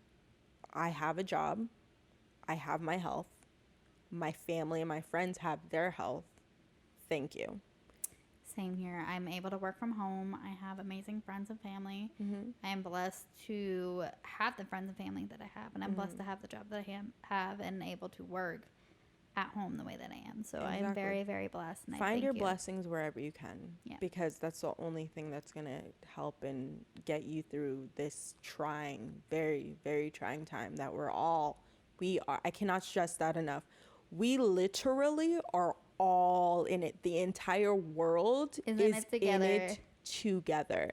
I have a job, I have my health, my family and my friends have their health. Thank you.
Same here. I'm able to work from home. I have amazing friends and family.
Mm-hmm.
I am blessed to have the friends and family that I have, and I'm blessed to have the job that I have and able to work at home the way that I am. So I'm very, very blessed. And
Find your
you.
blessings wherever you can, because that's the only thing that's going to help and get you through this trying, very, very trying time that I cannot stress that enough. We literally are all in it. The entire world is in it together.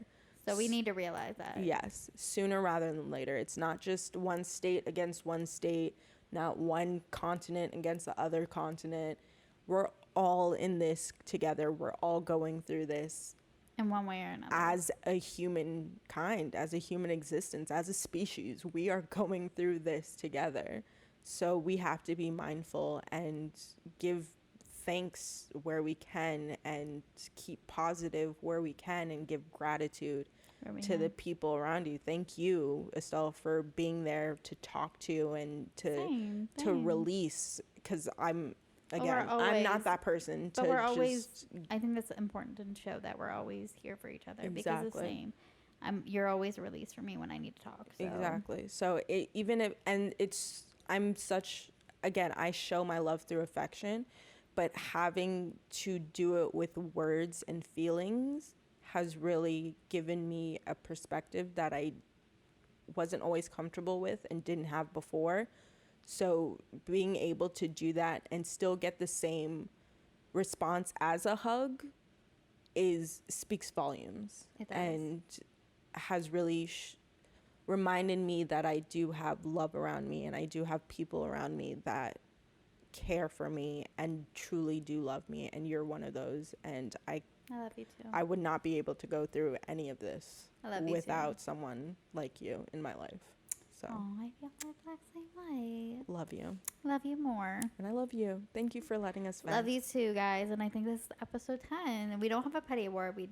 So we need to realize that.
Yes, sooner rather than later. It's not just one state against one state, not one continent against the other continent. We're all in this together. We're all going through this
in one way or another.
As a humankind, as a human existence, as a species, we are going through this together. So we have to be mindful and give thanks where we can and keep positive where we can and give gratitude to the people around you. Thank you, Estelle, for being there to talk to and to release, because I'm not that person.
But we're always, I think that's important to show that we're always here for each other. Because the same. You're always a release for me when I need to talk. So.
Exactly. So I show my love through affection, but having to do it with words and feelings has really given me a perspective that I wasn't always comfortable with and didn't have before. So being able to do that and still get the same response as a hug speaks volumes.
It does.
And has really reminded me that I do have love around me and I do have people around me that care for me and truly do love me, and you're one of those. And I love you too. I would not be able to go through any of this without someone like you in my life. So
I feel the exact same way.
Love you.
Love you more.
And I love you. Thank you for letting us vent.
Love you too, guys. And I think this is episode 10. And we don't have a petty award.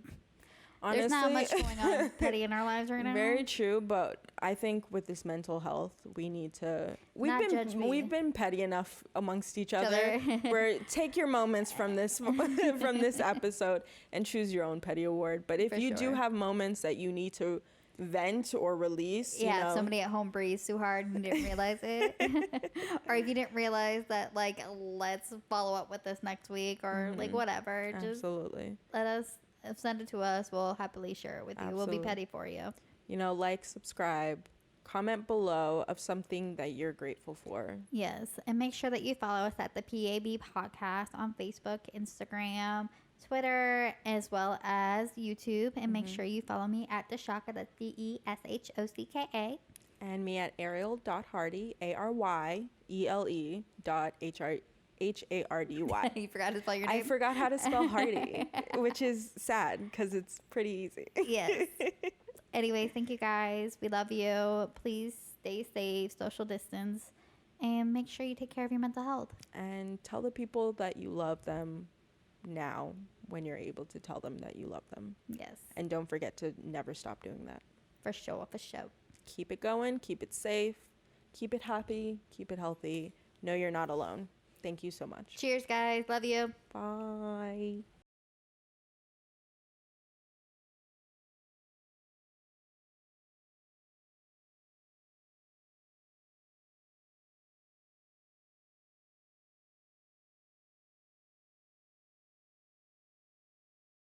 Honestly,
there's not much going on petty in our lives right now.
Very true, but I think with this mental health, we need to. We've been petty enough amongst each other. Where take your moments from this episode and choose your own petty award. But if you do have moments that you need to vent or release,
if somebody at home breathes too hard and didn't realize it, or if you didn't realize that, let's follow up with this next week, or whatever.
Absolutely.
Just send it to us. We'll happily share it with you. Absolutely. We'll be petty for you.
Subscribe, comment below of something that you're grateful for.
Yes. And make sure that you follow us at the PAB Podcast on Facebook, Instagram, Twitter, as well as YouTube. And make sure you follow me at Deshocka. That's DESHOCKA.
And me at Ariel.Hardy, ARYELE.HARDY.
You forgot to spell your name?
I forgot how to spell Hardy, which is sad because it's pretty easy.
Yes. Anyway, thank you guys. We love you. Please stay safe, social distance, and make sure you take care of your mental health.
And tell the people that you love them now when you're able to tell them that you love them.
Yes.
And don't forget to never stop doing that.
For sure.
Keep it going. Keep it safe. Keep it happy. Keep it healthy. Know you're not alone. Thank you so much.
Cheers, guys. Love you.
Bye.